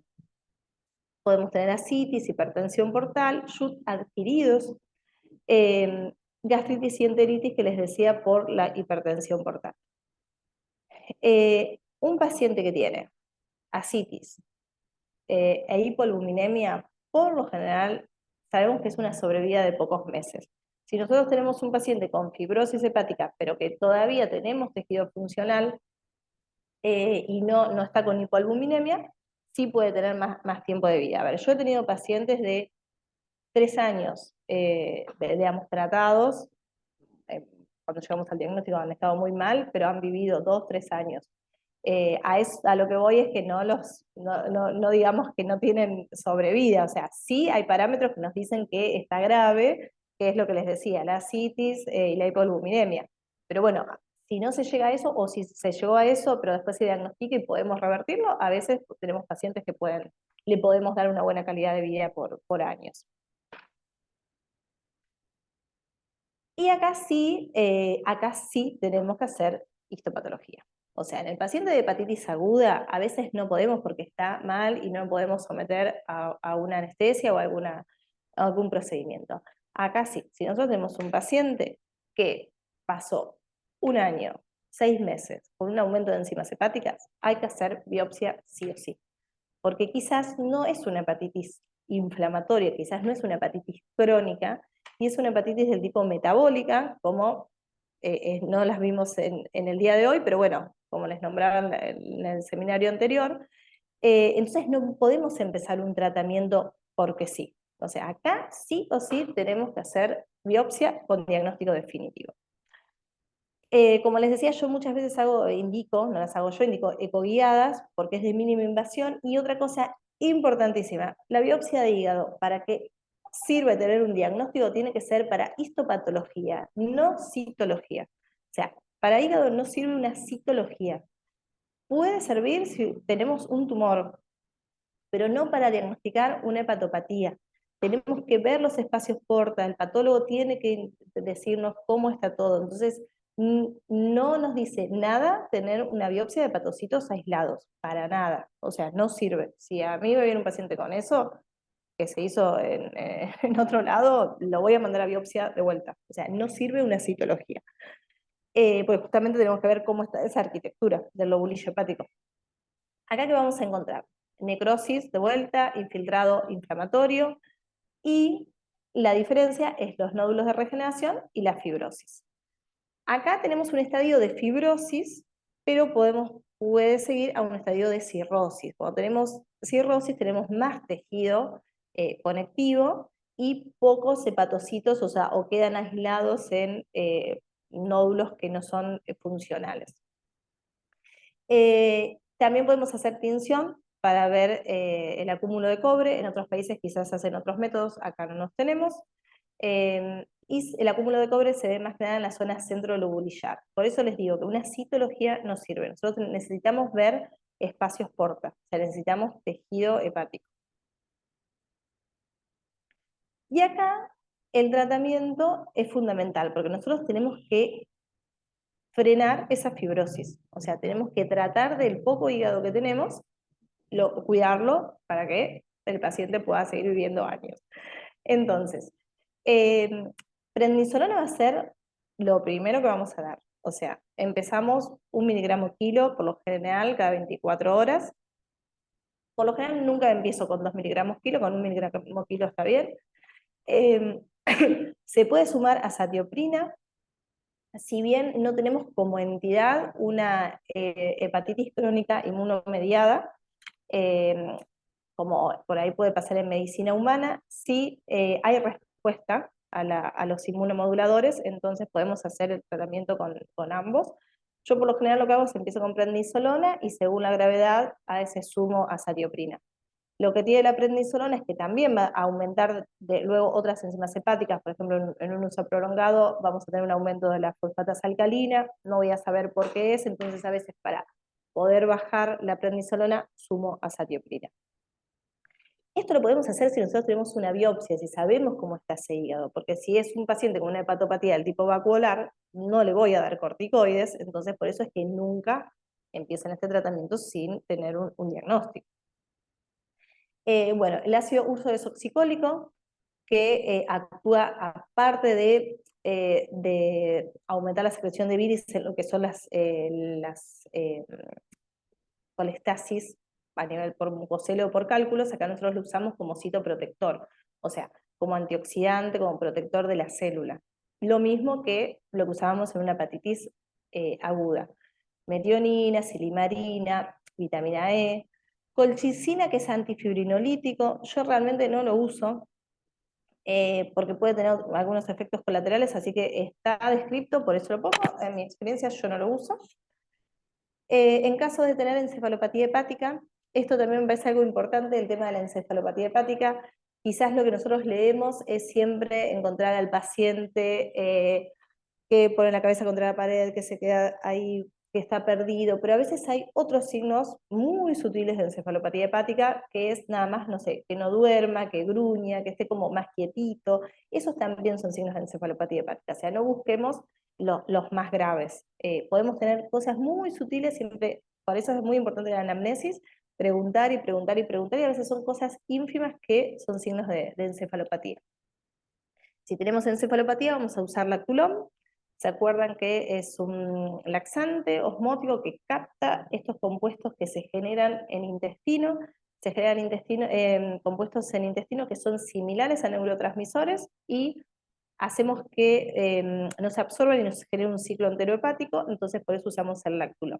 podemos tener ascitis, hipertensión portal, SHUT adquiridos, gastritis y enteritis que les decía por la hipertensión portal. Un paciente que tiene ascitis e hipoalbuminemia, por lo general, sabemos que es una sobrevida de pocos meses. Si nosotros tenemos un paciente con fibrosis hepática, pero que todavía tenemos tejido funcional y no está con hipoalbuminemia, sí puede tener más tiempo de vida. A ver, yo he tenido pacientes de 3 años, digamos, tratados, cuando llegamos al diagnóstico han estado muy mal, pero han vivido 2, 3 años. A lo que voy es que no digamos que no tienen sobrevida, o sea, sí hay parámetros que nos dicen que está grave, que es lo que les decía, la ascitis y la hipoalbuminemia. Pero bueno, si no se llega a eso, o si se llegó a eso, pero después se diagnostica y podemos revertirlo, a veces tenemos pacientes que le podemos dar una buena calidad de vida por años. Y acá sí tenemos que hacer histopatología. O sea, en el paciente de hepatitis aguda a veces no podemos porque está mal y no podemos someter a una anestesia o a algún procedimiento. Acá sí, si nosotros tenemos un paciente que pasó un año, 6 meses, con un aumento de enzimas hepáticas, hay que hacer biopsia sí o sí. Porque quizás no es una hepatitis inflamatoria, quizás no es una hepatitis crónica, y es una hepatitis del tipo metabólica, como no las vimos en el día de hoy, pero bueno, como les nombraban en el seminario anterior, entonces no podemos empezar un tratamiento porque sí. O sea, acá sí o sí tenemos que hacer biopsia con diagnóstico definitivo. Como les decía, yo muchas veces indico, no las hago yo, indico ecoguiadas porque es de mínima invasión. Y otra cosa importantísima, la biopsia de hígado, para que sirva tener un diagnóstico, tiene que ser para histopatología, no citología. O sea, para hígado no sirve una citología. Puede servir si tenemos un tumor, pero no para diagnosticar una hepatopatía. Tenemos que ver los espacios porta, el patólogo tiene que decirnos cómo está todo. Entonces, no nos dice nada tener una biopsia de hepatocitos aislados, para nada. O sea, no sirve. Si a mí me viene un paciente con eso, que se hizo en otro lado, lo voy a mandar a biopsia de vuelta. O sea, no sirve una citología. Pues justamente tenemos que ver cómo está esa arquitectura del lobulillo hepático. Acá que vamos a encontrar necrosis de vuelta, infiltrado inflamatorio, y la diferencia es los nódulos de regeneración y la fibrosis. Acá tenemos un estadio de fibrosis, pero puede seguir a un estadio de cirrosis. Cuando tenemos cirrosis tenemos más tejido conectivo y pocos hepatocitos, o sea, o quedan aislados en nódulos que no son funcionales. También podemos hacer tinción para ver el acúmulo de cobre. En otros países quizás hacen otros métodos, acá no los tenemos. Y el acúmulo de cobre se ve más que nada en la zona centro-lobulillar. Por eso les digo que una citología no sirve. Nosotros necesitamos ver espacios porta, o sea, necesitamos tejido hepático. Y acá el tratamiento es fundamental, porque nosotros tenemos que frenar esa fibrosis. O sea, tenemos que tratar del poco hígado que tenemos, cuidarlo para que el paciente pueda seguir viviendo años. Entonces, eh, prednisolona va a ser lo primero que vamos a dar. O sea, empezamos 1 mg/kg por lo general cada 24 horas. Por lo general nunca empiezo con 2 mg/kg, con 1 mg/kg está bien. Eh, se puede sumar azatioprina. Si bien no tenemos como entidad una hepatitis crónica inmunomediada, eh, como por ahí puede pasar en medicina humana, sí hay respuesta a los inmunomoduladores, entonces podemos hacer el tratamiento con ambos. Yo por lo general lo que hago es empiezo con prednisolona y según la gravedad a ese sumo azatioprina. Lo que tiene la prednisolona es que también va a aumentar luego otras enzimas hepáticas, por ejemplo, en un uso prolongado vamos a tener un aumento de la fosfatasa alcalina, no voy a saber por qué es, entonces a veces para poder bajar la prednisolona sumo azatioprina. Esto lo podemos hacer si nosotros tenemos una biopsia, si sabemos cómo está ese hígado, porque si es un paciente con una hepatopatía del tipo vacuolar, no le voy a dar corticoides, entonces por eso es que nunca empiezan este tratamiento sin tener un diagnóstico. Bueno, el ácido urso desoxicólico, que actúa aparte de aumentar la secreción de bilis en lo que son las colestasis a nivel por mucoselo o por cálculos, acá nosotros lo usamos como citoprotector, o sea, como antioxidante, como protector de la célula. Lo mismo que lo que usábamos en una hepatitis aguda. Metionina, silimarina, vitamina E, colchicina, que es antifibrinolítico. Yo realmente no lo uso porque puede tener algunos efectos colaterales, así que está descrito, por eso lo pongo. En mi experiencia yo no lo uso. En caso de tener encefalopatía hepática, esto también me parece algo importante, el tema de la encefalopatía hepática. Quizás lo que nosotros leemos es siempre encontrar al paciente que pone la cabeza contra la pared, que se queda ahí, que está perdido, pero a veces hay otros signos muy sutiles de encefalopatía hepática, que es nada más, no sé, que no duerma, que gruña, que esté como más quietito. Esos también son signos de encefalopatía hepática, o sea, no busquemos los más graves. Podemos tener cosas muy sutiles, siempre, por eso es muy importante la anamnesis, preguntar y preguntar y preguntar, y a veces son cosas ínfimas que son signos de encefalopatía. Si tenemos encefalopatía, vamos a usar lactulón. ¿Se acuerdan que es un laxante osmótico que capta estos compuestos que se generan en intestino? Se generan compuestos en intestino que son similares a neurotransmisores y hacemos que no se absorban y nos genere un ciclo enterohepático, entonces por eso usamos el lactulón.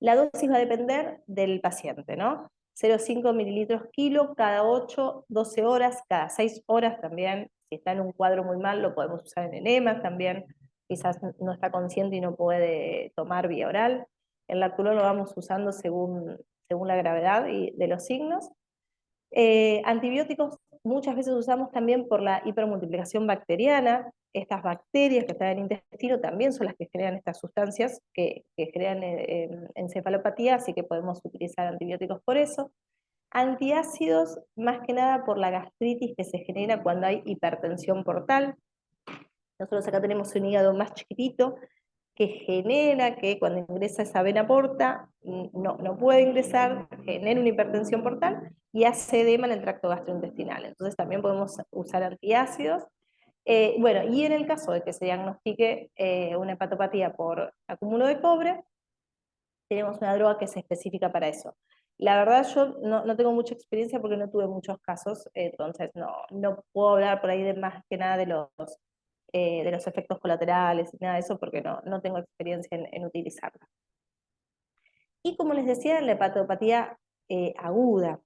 La dosis va a depender del paciente, ¿no? 0,5 mililitros kilo cada 8, 12 horas, cada 6 horas también. Si está en un cuadro muy mal, lo podemos usar en enemas también. Quizás no está consciente y no puede tomar vía oral. El lactulón lo vamos usando según la gravedad y de los signos. Antibióticos muchas veces usamos también por la hipermultiplicación bacteriana. Estas bacterias que están en el intestino también son las que generan estas sustancias que generan encefalopatía, así que podemos utilizar antibióticos por eso. Antiácidos, más que nada por la gastritis que se genera cuando hay hipertensión portal. Nosotros acá tenemos un hígado más chiquitito que genera que cuando ingresa esa vena porta, no puede ingresar, genera una hipertensión portal y hace edema en el tracto gastrointestinal. Entonces también podemos usar antiácidos. Bueno, y en el caso de que se diagnostique una hepatopatía por acúmulo de cobre, tenemos una droga que es específica para eso. La verdad yo no tengo mucha experiencia porque no tuve muchos casos, entonces no puedo hablar por ahí de más que nada de los efectos colaterales y nada de eso porque no tengo experiencia en utilizarla. Y como les decía, la hepatopatía aguda,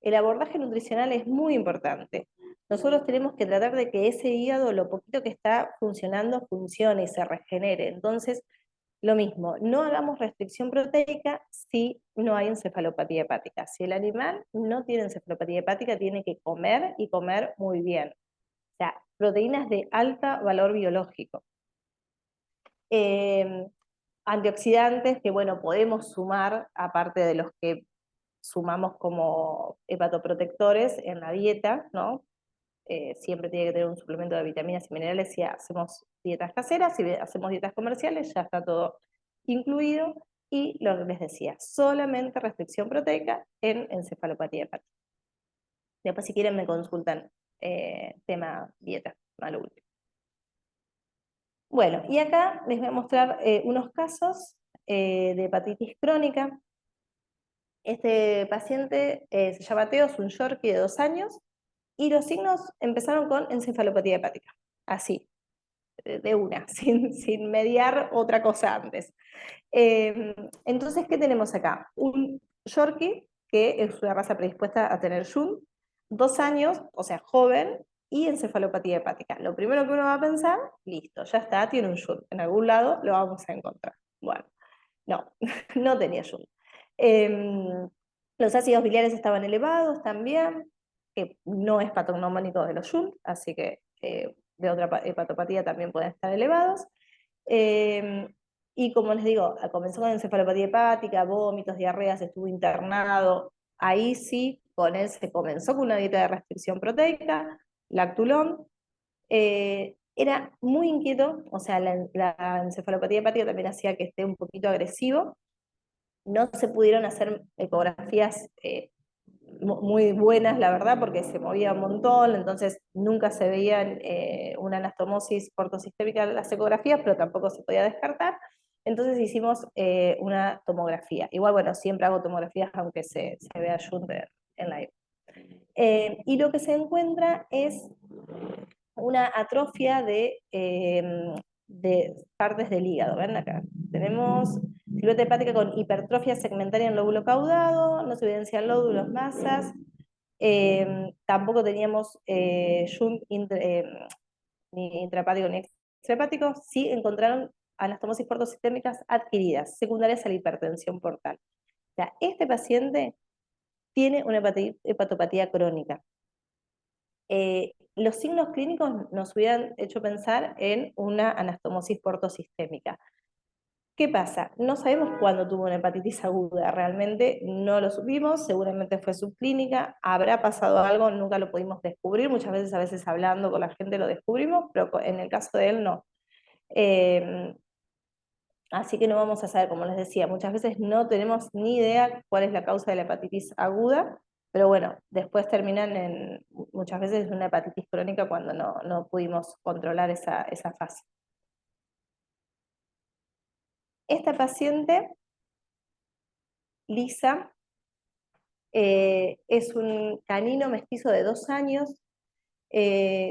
el abordaje nutricional es muy importante. Nosotros tenemos que tratar de que ese hígado, lo poquito que está funcionando, funcione y se regenere. Entonces, lo mismo, no hagamos restricción proteica si no hay encefalopatía hepática. Si el animal no tiene encefalopatía hepática, tiene que comer y comer muy bien. O sea, proteínas de alto valor biológico. Antioxidantes que, bueno, podemos sumar, aparte de los que sumamos como hepatoprotectores en la dieta, ¿no? Siempre tiene que tener un suplemento de vitaminas y minerales si hacemos dietas caseras, si hacemos dietas comerciales, ya está todo incluido. Y lo que les decía, solamente restricción proteica en encefalopatía hepática. Después si quieren me consultan tema dieta, mal último. Bueno, y acá les voy a mostrar unos casos de hepatitis crónica. Este paciente se llama Teo, es un Yorkie de 2 años, y los signos empezaron con encefalopatía hepática, así, de una, sin mediar otra cosa antes. Entonces, ¿qué tenemos acá? Un Yorkie, que es una raza predispuesta a tener Jun, 2 años, o sea, joven, y encefalopatía hepática. Lo primero que uno va a pensar, listo, ya está, tiene un Jun, en algún lado lo vamos a encontrar. Bueno, no, no tenía Jun. Los ácidos biliares estaban elevados también, que no es patognomónico de los Jun, así que de otra hepatopatía también pueden estar elevados. Y como les digo, comenzó con encefalopatía hepática, vómitos, diarreas, estuvo internado. Ahí sí, con él se comenzó con una dieta de restricción proteica, lactulón. Era muy inquieto, o sea, la encefalopatía hepática también hacía que esté un poquito agresivo. No se pudieron hacer ecografías muy buenas, la verdad, porque se movía un montón, entonces nunca se veía una anastomosis portosistémica en las ecografías, pero tampoco se podía descartar. Entonces hicimos una tomografía. Igual, bueno, siempre hago tomografías aunque se vea Junter en live. Y lo que se encuentra es una atrofia de partes del hígado. ¿Ven acá? Tenemos silueta hepática con hipertrofia segmentaria en lóbulo caudado, no se evidencian nódulos, masas. Tampoco teníamos shunt ni intrahepático ni extrahepático. Sí encontraron anastomosis portosistémicas adquiridas, secundarias a la hipertensión portal. O sea, este paciente tiene una hepatopatía crónica. Los signos clínicos nos hubieran hecho pensar en una anastomosis portosistémica. ¿Qué pasa? No sabemos cuándo tuvo una hepatitis aguda, realmente no lo supimos, seguramente fue subclínica, habrá pasado algo, nunca lo pudimos descubrir, muchas veces, a veces hablando con la gente lo descubrimos, pero en el caso de él no. Así que no vamos a saber, como les decía, muchas veces no tenemos ni idea cuál es la causa de la hepatitis aguda, pero bueno, después terminan muchas veces en una hepatitis crónica cuando no pudimos controlar esa fase. Esta paciente, Lisa, es un canino mestizo de 2 años.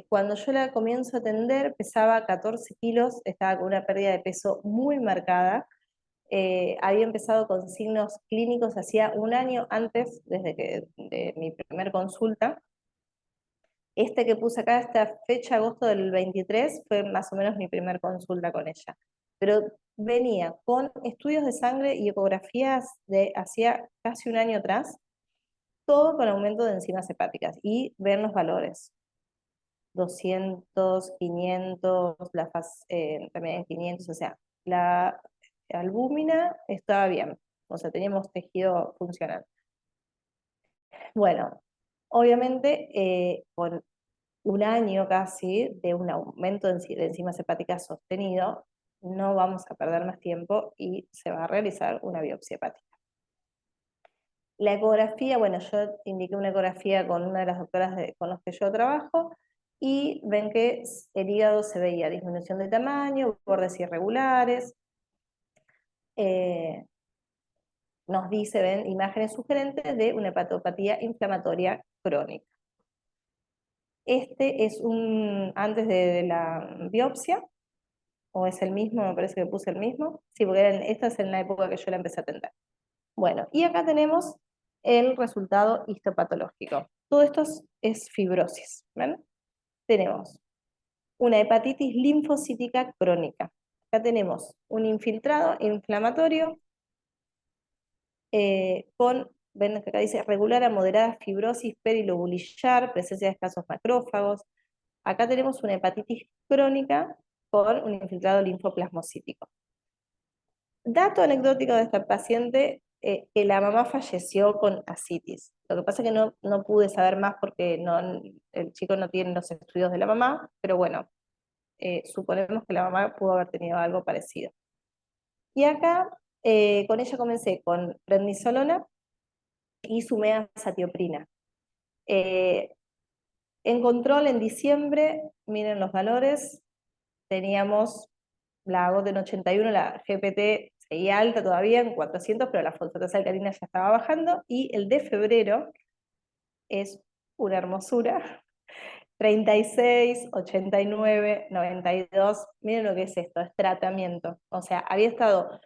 Cuando yo la comienzo a atender pesaba 14 kilos, estaba con una pérdida de peso muy marcada. Había empezado con signos clínicos hacía 1 año antes, de mi primer consulta. Este que puse acá, esta fecha, agosto del 23, fue más o menos mi primer consulta con ella. Pero venía con estudios de sangre y ecografías de hacía casi 1 año atrás, todo con aumento de enzimas hepáticas, y ver los valores. 200, 500, también 500, o sea, la albúmina estaba bien, o sea, teníamos tejido funcional. Bueno, obviamente con 1 año casi de un aumento de enzimas hepáticas sostenido, no vamos a perder más tiempo y se va a realizar una biopsia hepática. La ecografía, bueno, yo indiqué una ecografía con una de las doctoras con los que yo trabajo, y ven que el hígado se veía disminución de tamaño, bordes irregulares, nos dice, ven imágenes sugerentes de una hepatopatía inflamatoria crónica. Este es antes de la biopsia, o es el mismo, me parece que puse el mismo, sí, porque esta es en la época que yo la empecé a atender. Bueno, y acá tenemos el resultado histopatológico. Todo esto es fibrosis, ¿ven? Tenemos una hepatitis linfocítica crónica. Acá tenemos un infiltrado inflamatorio ven que acá dice regular a moderada fibrosis perilobulillar, presencia de escasos macrófagos. Acá tenemos una hepatitis crónica con un infiltrado linfoplasmocítico. Dato anecdótico de esta paciente, que la mamá falleció con ascitis. Lo que pasa es que no pude saber más porque el chico no tiene los estudios de la mamá, pero bueno, suponemos que la mamá pudo haber tenido algo parecido. Y acá, con ella comencé con prednisolona y sumé a azatioprina. En control en diciembre, miren los valores, teníamos la GOT en 81, la GPT seguía alta todavía en 400, pero la fosfatasa alcalina ya estaba bajando, y el de febrero es una hermosura, 36, 89, 92, miren lo que es esto, es tratamiento. O sea, había estado,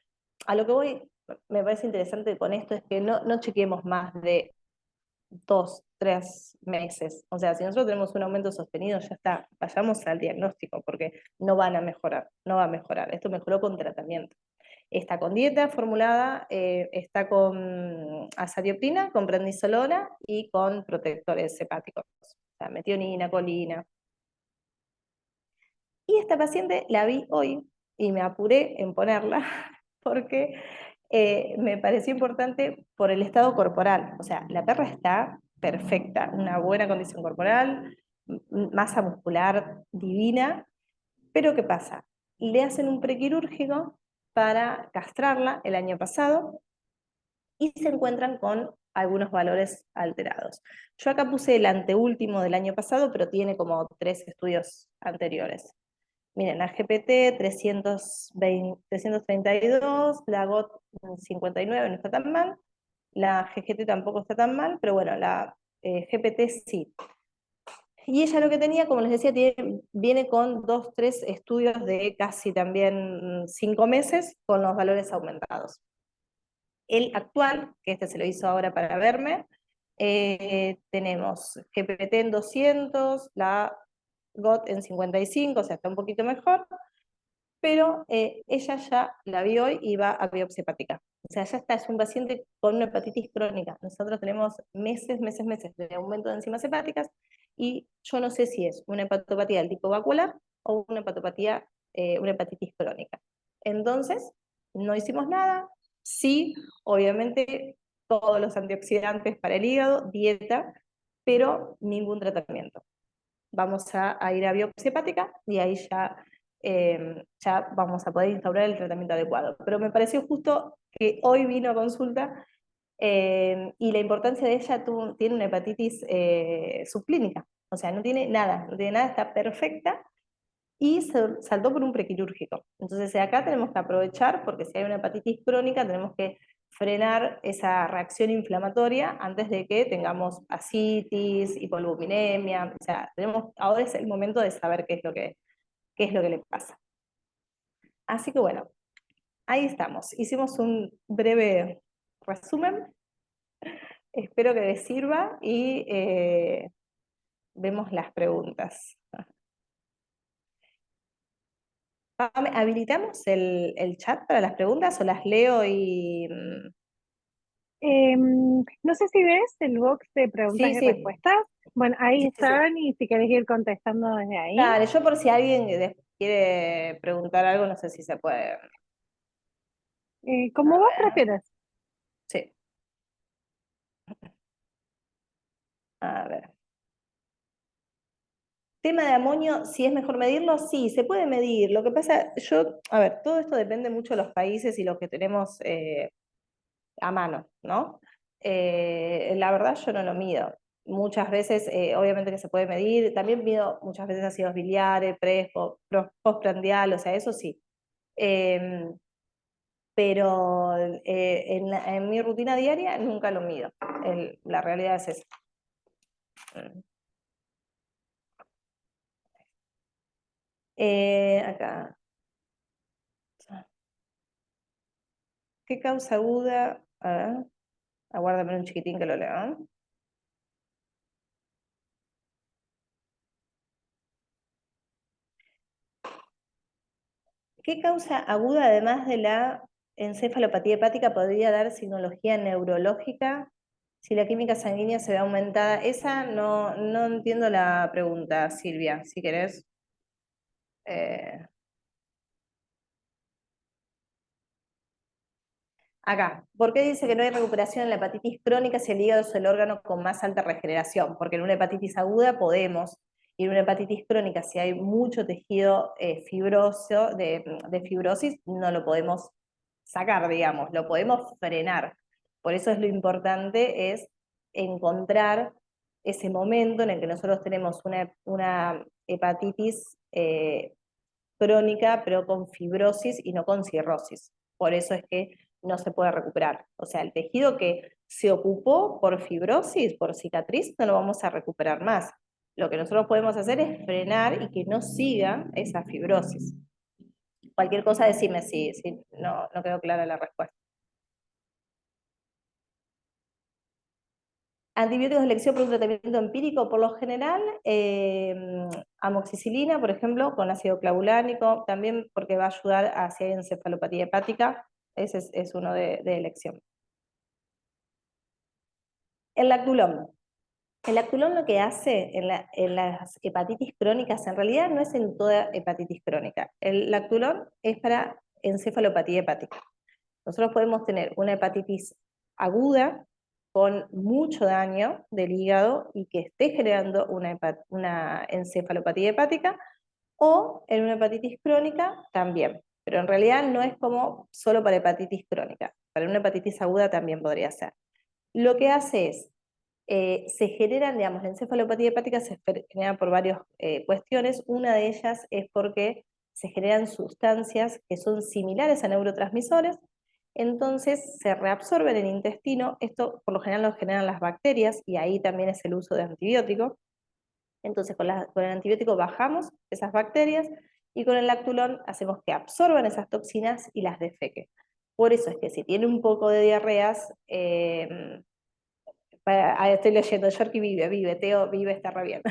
a lo que voy, me parece interesante con esto, es que no chequeemos más de 2, 3 meses. O sea, si nosotros tenemos un aumento sostenido, ya está, vayamos al diagnóstico, porque no van a mejorar, no va a mejorar. Esto mejoró con tratamiento. Está con dieta formulada, está con azatioprina, con prednisolona y con protectores hepáticos, o sea, metionina, colina. Y esta paciente la vi hoy y me apuré en ponerla porque me pareció importante por el estado corporal. O sea, la perra está perfecta, una buena condición corporal, masa muscular divina, pero ¿qué pasa? Le hacen un prequirúrgico para castrarla el año pasado y se encuentran con algunos valores alterados. Yo acá puse el anteúltimo del año pasado, pero tiene como 3 estudios anteriores. Miren, la GPT 332, la GOT 59 no está tan mal, la GGT tampoco está tan mal, pero bueno, la GPT sí. Y ella lo que tenía, como les decía, viene con 2, 3 estudios de casi también 5 meses con los valores aumentados. El actual, que este se lo hizo ahora para verme, tenemos GPT en 200, la GOT en 55, o sea, está un poquito mejor, pero ella ya la vio hoy y va a biopsia hepática. O sea, ya está, es un paciente con una hepatitis crónica. Nosotros tenemos meses de aumento de enzimas hepáticas, y yo no sé si es una hepatopatía del tipo vascular o una hepatopatía, una hepatitis crónica. Entonces, no hicimos nada. Sí, obviamente, todos los antioxidantes para el hígado, dieta, pero ningún tratamiento. Vamos a ir a biopsia hepática y ahí ya vamos a poder instaurar el tratamiento adecuado. Pero me pareció justo que hoy vino a consulta, y la importancia de ella, tiene una hepatitis subclínica, o sea, no tiene nada, está perfecta, y saltó por un prequirúrgico. Entonces acá tenemos que aprovechar, porque si hay una hepatitis crónica tenemos que frenar esa reacción inflamatoria antes de que tengamos ascitis, hipoalbuminemia. O sea, ahora es el momento de saber qué es lo que le pasa. Así que bueno, ahí estamos. Hicimos un breve resumen. Espero que les sirva y vemos las preguntas. ¿Habilitamos el chat para las preguntas o las leo y...? No sé si ves el box de preguntas Sí, y sí, respuestas. Bueno, ahí sí, sí, sí. están y si querés ir contestando desde ahí. Dale, yo por si alguien quiere preguntar algo, no sé si se puede. Como A vos ver, prefieras. sí, a ver. Tema de amonio, si es mejor medirlo, sí, se puede medir. Lo que pasa, a ver, todo esto depende mucho de los países y los que tenemos a mano, ¿no? La verdad yo no lo mido. Muchas veces, obviamente que se puede medir, también mido muchas veces ácidos biliares, postprandial, o sea, eso sí. Eh, pero en mi rutina diaria nunca lo mido. La realidad es esa. Acá. ¿Qué causa aguda? A ver, aguárdame un chiquitín que lo leo. ¿Qué causa aguda, además de la encefalopatía hepática, podría dar sinología neurológica si la química sanguínea se ve aumentada? Esa no entiendo la pregunta, Silvia, si querés. Eh, Acá, ¿por qué dice que no hay recuperación en la hepatitis crónica si el hígado es el órgano con más alta regeneración? Porque en una hepatitis aguda podemos, y en una hepatitis crónica, si hay mucho tejido fibroso, de fibrosis, no lo podemos sacar, digamos, lo podemos frenar. Por eso es lo importante, es encontrar ese momento en el que nosotros tenemos una hepatitis crónica, pero con fibrosis y no con cirrosis. Por eso es que no se puede recuperar. O sea, el tejido que se ocupó por fibrosis, por cicatriz, no lo vamos a recuperar más. Lo que nosotros podemos hacer es frenar y que no siga esa fibrosis. Cualquier cosa, decime si no quedó clara la respuesta. Antibióticos de elección por un tratamiento empírico, por lo general, amoxicilina, por ejemplo, con ácido clavulánico, también porque va a ayudar a si hay encefalopatía hepática, ese es uno de elección. El lactulón. El lactulón lo que hace en las hepatitis crónicas, en realidad no es en toda hepatitis crónica. El lactulón es para encefalopatía hepática. Nosotros podemos tener una hepatitis aguda con mucho daño del hígado y que esté generando una encefalopatía hepática, o en una hepatitis crónica también. Pero en realidad no es como solo para hepatitis crónica. Para una hepatitis aguda también podría ser. Lo que hace es, se generan, digamos, la encefalopatía hepática se genera por varias cuestiones. Una de ellas es porque se generan sustancias que son similares a neurotransmisores, entonces se reabsorben en el intestino. Esto por lo general lo generan las bacterias, y ahí también es el uso de antibióticos. Entonces con el antibiótico bajamos esas bacterias, y con el lactulón hacemos que absorban esas toxinas y las defequen. Por eso es que si tiene un poco de diarreas, Estoy leyendo, Yorkie vive, Teo vive, está re bien.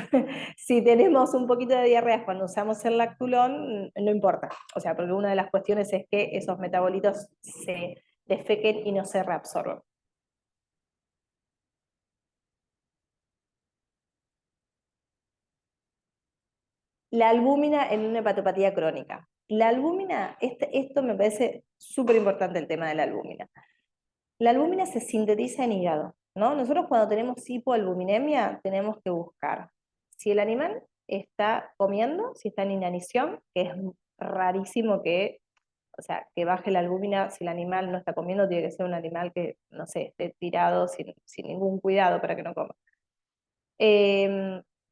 Si tenemos un poquito de diarreas cuando usamos el lactulón, no importa. O sea, porque una de las cuestiones es que esos metabolitos se defequen y no se reabsorban. La albúmina en una hepatopatía crónica. La albúmina, esto me parece súper importante el tema de la albúmina. La albúmina se sintetiza en hígado, ¿no? Nosotros cuando tenemos hipoalbuminemia tenemos que buscar si el animal está comiendo, si está en inanición, que es rarísimo que, o sea, que baje la albúmina si el animal no está comiendo, tiene que ser un animal que, no sé, esté tirado sin ningún cuidado para que no coma.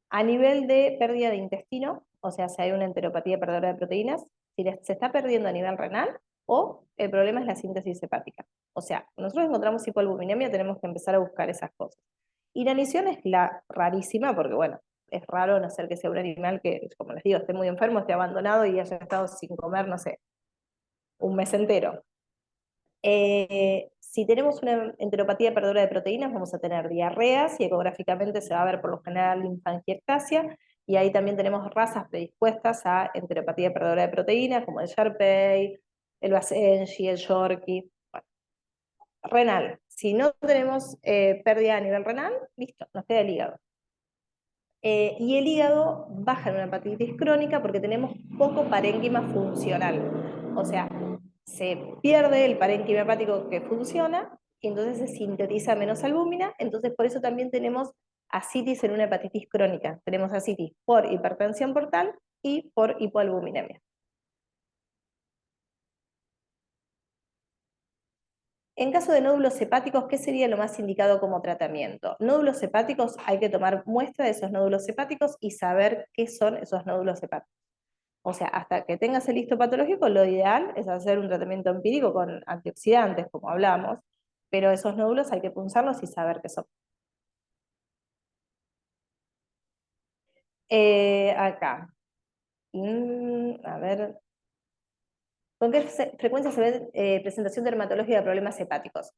A nivel de pérdida de intestino, o sea, si hay una enteropatía perdedora de proteínas, si se está perdiendo a nivel renal o el problema es la síntesis hepática. O sea, nosotros encontramos hipoalbuminemia, tenemos que empezar a buscar esas cosas. Inanición es la rarísima, porque bueno, es raro no ser que sea un animal que, como les digo, esté muy enfermo, esté abandonado y haya estado sin comer, no sé, un mes entero. Si tenemos una enteropatía perdedora de proteínas, vamos a tener diarreas y ecográficamente se va a ver por lo general linfangiectasia, y ahí también tenemos razas predispuestas a enteropatía perdedora de proteínas, como el Sharpei, el Basenji, el Yorkie. Bueno, renal. Si no tenemos pérdida a nivel renal, listo, nos queda el hígado. Y el hígado baja en una hepatitis crónica porque tenemos poco parénquima funcional. O sea, se pierde el parénquima hepático que funciona y entonces se sintetiza menos albúmina, entonces por eso también tenemos ascitis en una hepatitis crónica. Tenemos ascitis por hipertensión portal y por hipoalbuminemia. En caso de nódulos hepáticos, ¿qué sería lo más indicado como tratamiento? Nódulos hepáticos, hay que tomar muestra de esos nódulos hepáticos y saber qué son esos nódulos hepáticos. O sea, hasta que tengas el histopatológico, lo ideal es hacer un tratamiento empírico con antioxidantes, como hablamos, pero esos nódulos hay que punzarlos y saber qué son. Acá. A ver. ¿Con qué frecuencia se ve presentación dermatológica de problemas hepáticos?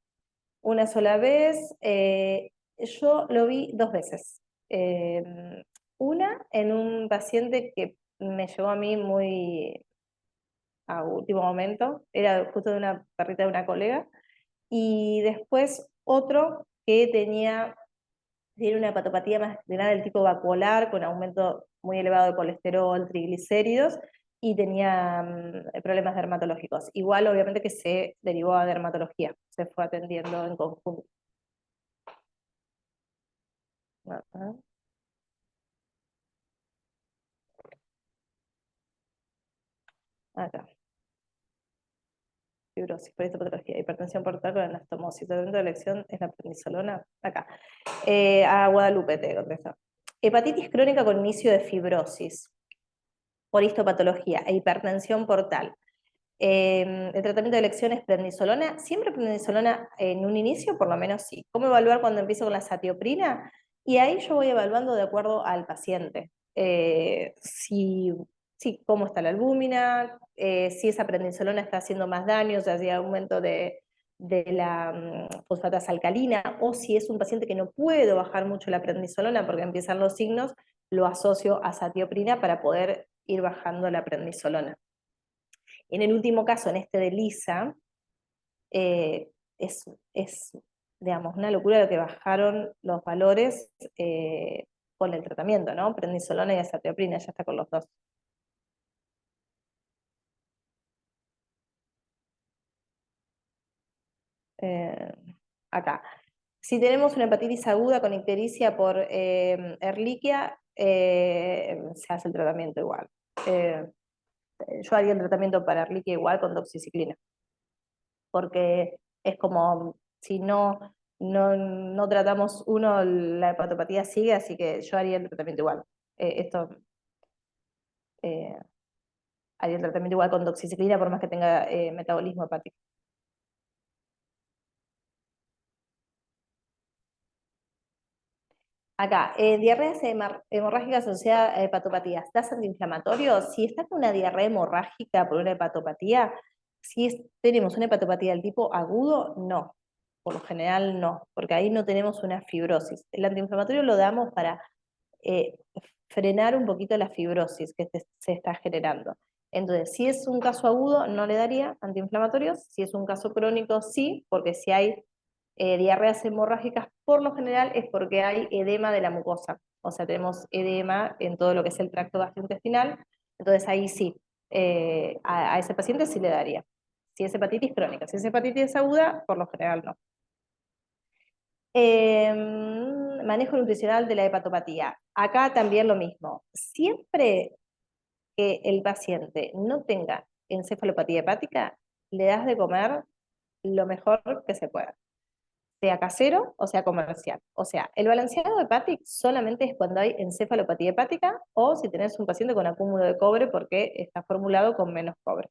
Una sola vez. Yo lo vi 2 veces. Una en un paciente que me llegó a mí muy a último momento, era justo de una perrita de una colega, y después otro que tiene una hepatopatía más de nada del tipo vacuolar, con aumento muy elevado de colesterol, triglicéridos, y tenía problemas dermatológicos. Igual, obviamente, que se derivó a dermatología, se fue atendiendo en conjunto. Ajá. Acá. Fibrosis, polistopatología, hipertensión portal con anastomosis. Tratamiento de elección es la prednisolona. Acá. A Guadalupe te contesto. Hepatitis crónica con inicio de fibrosis, por histopatología e hipertensión portal. El tratamiento de elección es prednisolona. Siempre prednisolona en un inicio, por lo menos sí. ¿Cómo evaluar cuando empiezo con la satioprina? Y ahí yo voy evaluando de acuerdo al paciente. Si cómo está la albúmina, si esa prednisolona está haciendo más daño, o sea, si hay aumento de la fosfatasa alcalina, o si es un paciente que no puedo bajar mucho la prednisolona porque empiezan los signos, lo asocio a satioprina para poder ir bajando la prednisolona. En el último caso, en este de Lisa, es, digamos, una locura lo que bajaron los valores con el tratamiento, ¿no? Prednisolona y azatioprina, ya está con los dos. Eh, Acá. Si tenemos una hepatitis aguda con ictericia por Ehrlichia, se hace el tratamiento igual. Yo haría el tratamiento para Ehrlichia igual con doxiciclina, porque es como si no tratamos uno, la hepatopatía sigue, así que yo haría el tratamiento igual. Esto eh, haría el tratamiento igual con doxiciclina por más que tenga metabolismo hepático. Acá, diarreas hemorrágicas asociadas a hepatopatías. ¿Das antiinflamatorios? Si está con una diarrea hemorrágica por una hepatopatía, si tenemos una hepatopatía del tipo agudo, no. por lo general no, porque ahí no tenemos una fibrosis. El antiinflamatorio lo damos para frenar un poquito la fibrosis que se está generando. Entonces, si es un caso agudo, no le daría antiinflamatorios. Si es un caso crónico, sí, porque si hay diarreas hemorrágicas, por lo general es porque hay edema de la mucosa. O sea, tenemos edema en todo lo que es el tracto gastrointestinal. Entonces, ahí sí, a ese paciente sí le daría. Si es hepatitis crónica, si es hepatitis aguda, por lo general no. Manejo nutricional de la hepatopatía. Acá también lo mismo. Siempre que el paciente no tenga encefalopatía hepática, le das de comer lo mejor que se pueda, sea casero o sea comercial. O sea, el balanceado hepático solamente es cuando hay encefalopatía hepática o si tenés un paciente con acúmulo de cobre porque está formulado con menos cobre.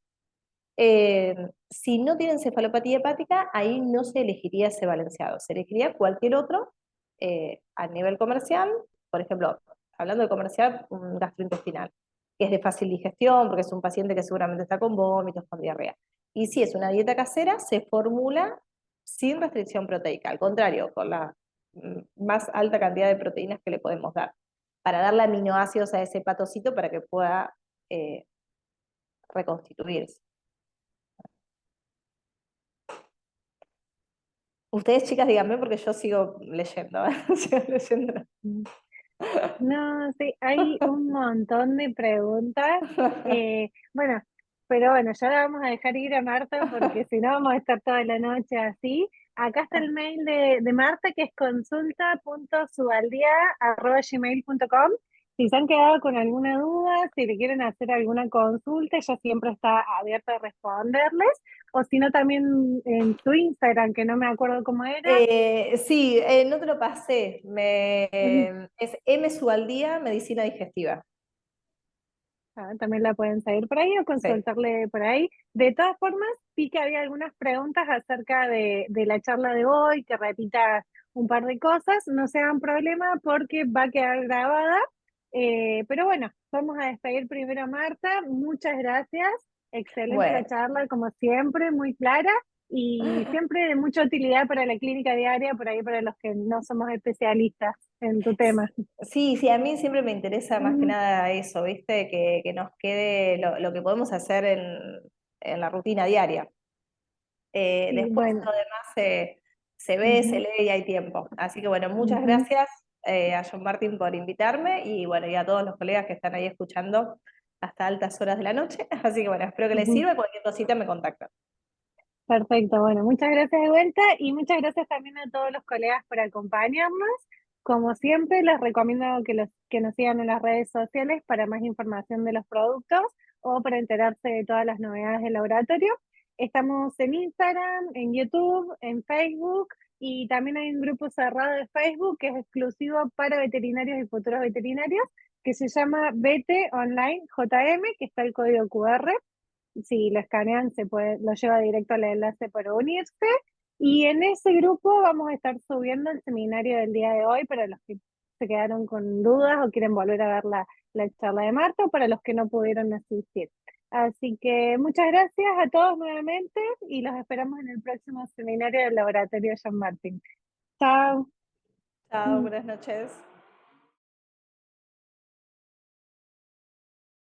Si no tiene encefalopatía hepática, ahí no se elegiría ese balanceado, se elegiría cualquier otro a nivel comercial, por ejemplo, hablando de comercial, un gastrointestinal, que es de fácil digestión, porque es un paciente que seguramente está con vómitos, con diarrea. Y si es una dieta casera, se formula sin restricción proteica, al contrario, con la más alta cantidad de proteínas que le podemos dar, para darle aminoácidos a ese patocito para que pueda eh, reconstituirse. Ustedes, chicas, díganme porque yo sigo leyendo, sigo leyendo. No, sí, hay un montón de preguntas. Bueno, pero bueno, ya la vamos a dejar ir a Marta porque si no vamos a estar toda la noche así. Acá está el mail de Marta que es consulta.subaldía@gmail.com. Si se han quedado con alguna duda, si le quieren hacer alguna consulta, ella siempre está abierta a responderles. O si no, también en su Instagram, que no me acuerdo cómo era. Sí, no te lo pasé. Es M Subaldía, medicina digestiva. También la pueden seguir por ahí o Sí. consultarle por ahí. De todas formas, sí que había algunas preguntas acerca de la charla de hoy, que repita un par de cosas. No se hagan problema porque va a quedar grabada. Pero bueno, vamos a despedir primero a Marta. Muchas gracias. Excelente la Bueno, charla, como siempre, muy clara y siempre de mucha utilidad para la clínica diaria, por ahí para los que no somos especialistas en tu tema. sí, sí, a mí siempre me interesa más que nada eso, ¿viste? Que nos quede lo que podemos hacer en la rutina diaria. Y Después bueno. lo demás se ve, se Ujú, lee y hay tiempo. Así que bueno, muchas ujú. gracias a John Martin por invitarme y bueno, y a todos los colegas que están ahí escuchando hasta altas horas de la noche. Así que bueno, espero que les Ujú. sirva y cualquier cosita me contactan. Perfecto, bueno, muchas gracias de vuelta y muchas gracias también a todos los colegas por acompañarnos. Como siempre, les recomiendo que nos sigan en las redes sociales para más información de los productos o para enterarse de todas las novedades del laboratorio. Estamos en Instagram, en YouTube, en Facebook y también hay un grupo cerrado de Facebook que es exclusivo para veterinarios y futuros veterinarios que se llama Vete Online JM, que está el código QR. Si lo escanean, lo lleva directo al enlace para unirse. Y en ese grupo vamos a estar subiendo el seminario del día de hoy para los que se quedaron con dudas o quieren volver a ver la charla de Marta o para los que no pudieron asistir. Así que muchas gracias a todos nuevamente y los esperamos en el próximo seminario del Laboratorio San Martín. Chao. Chao, buenas noches.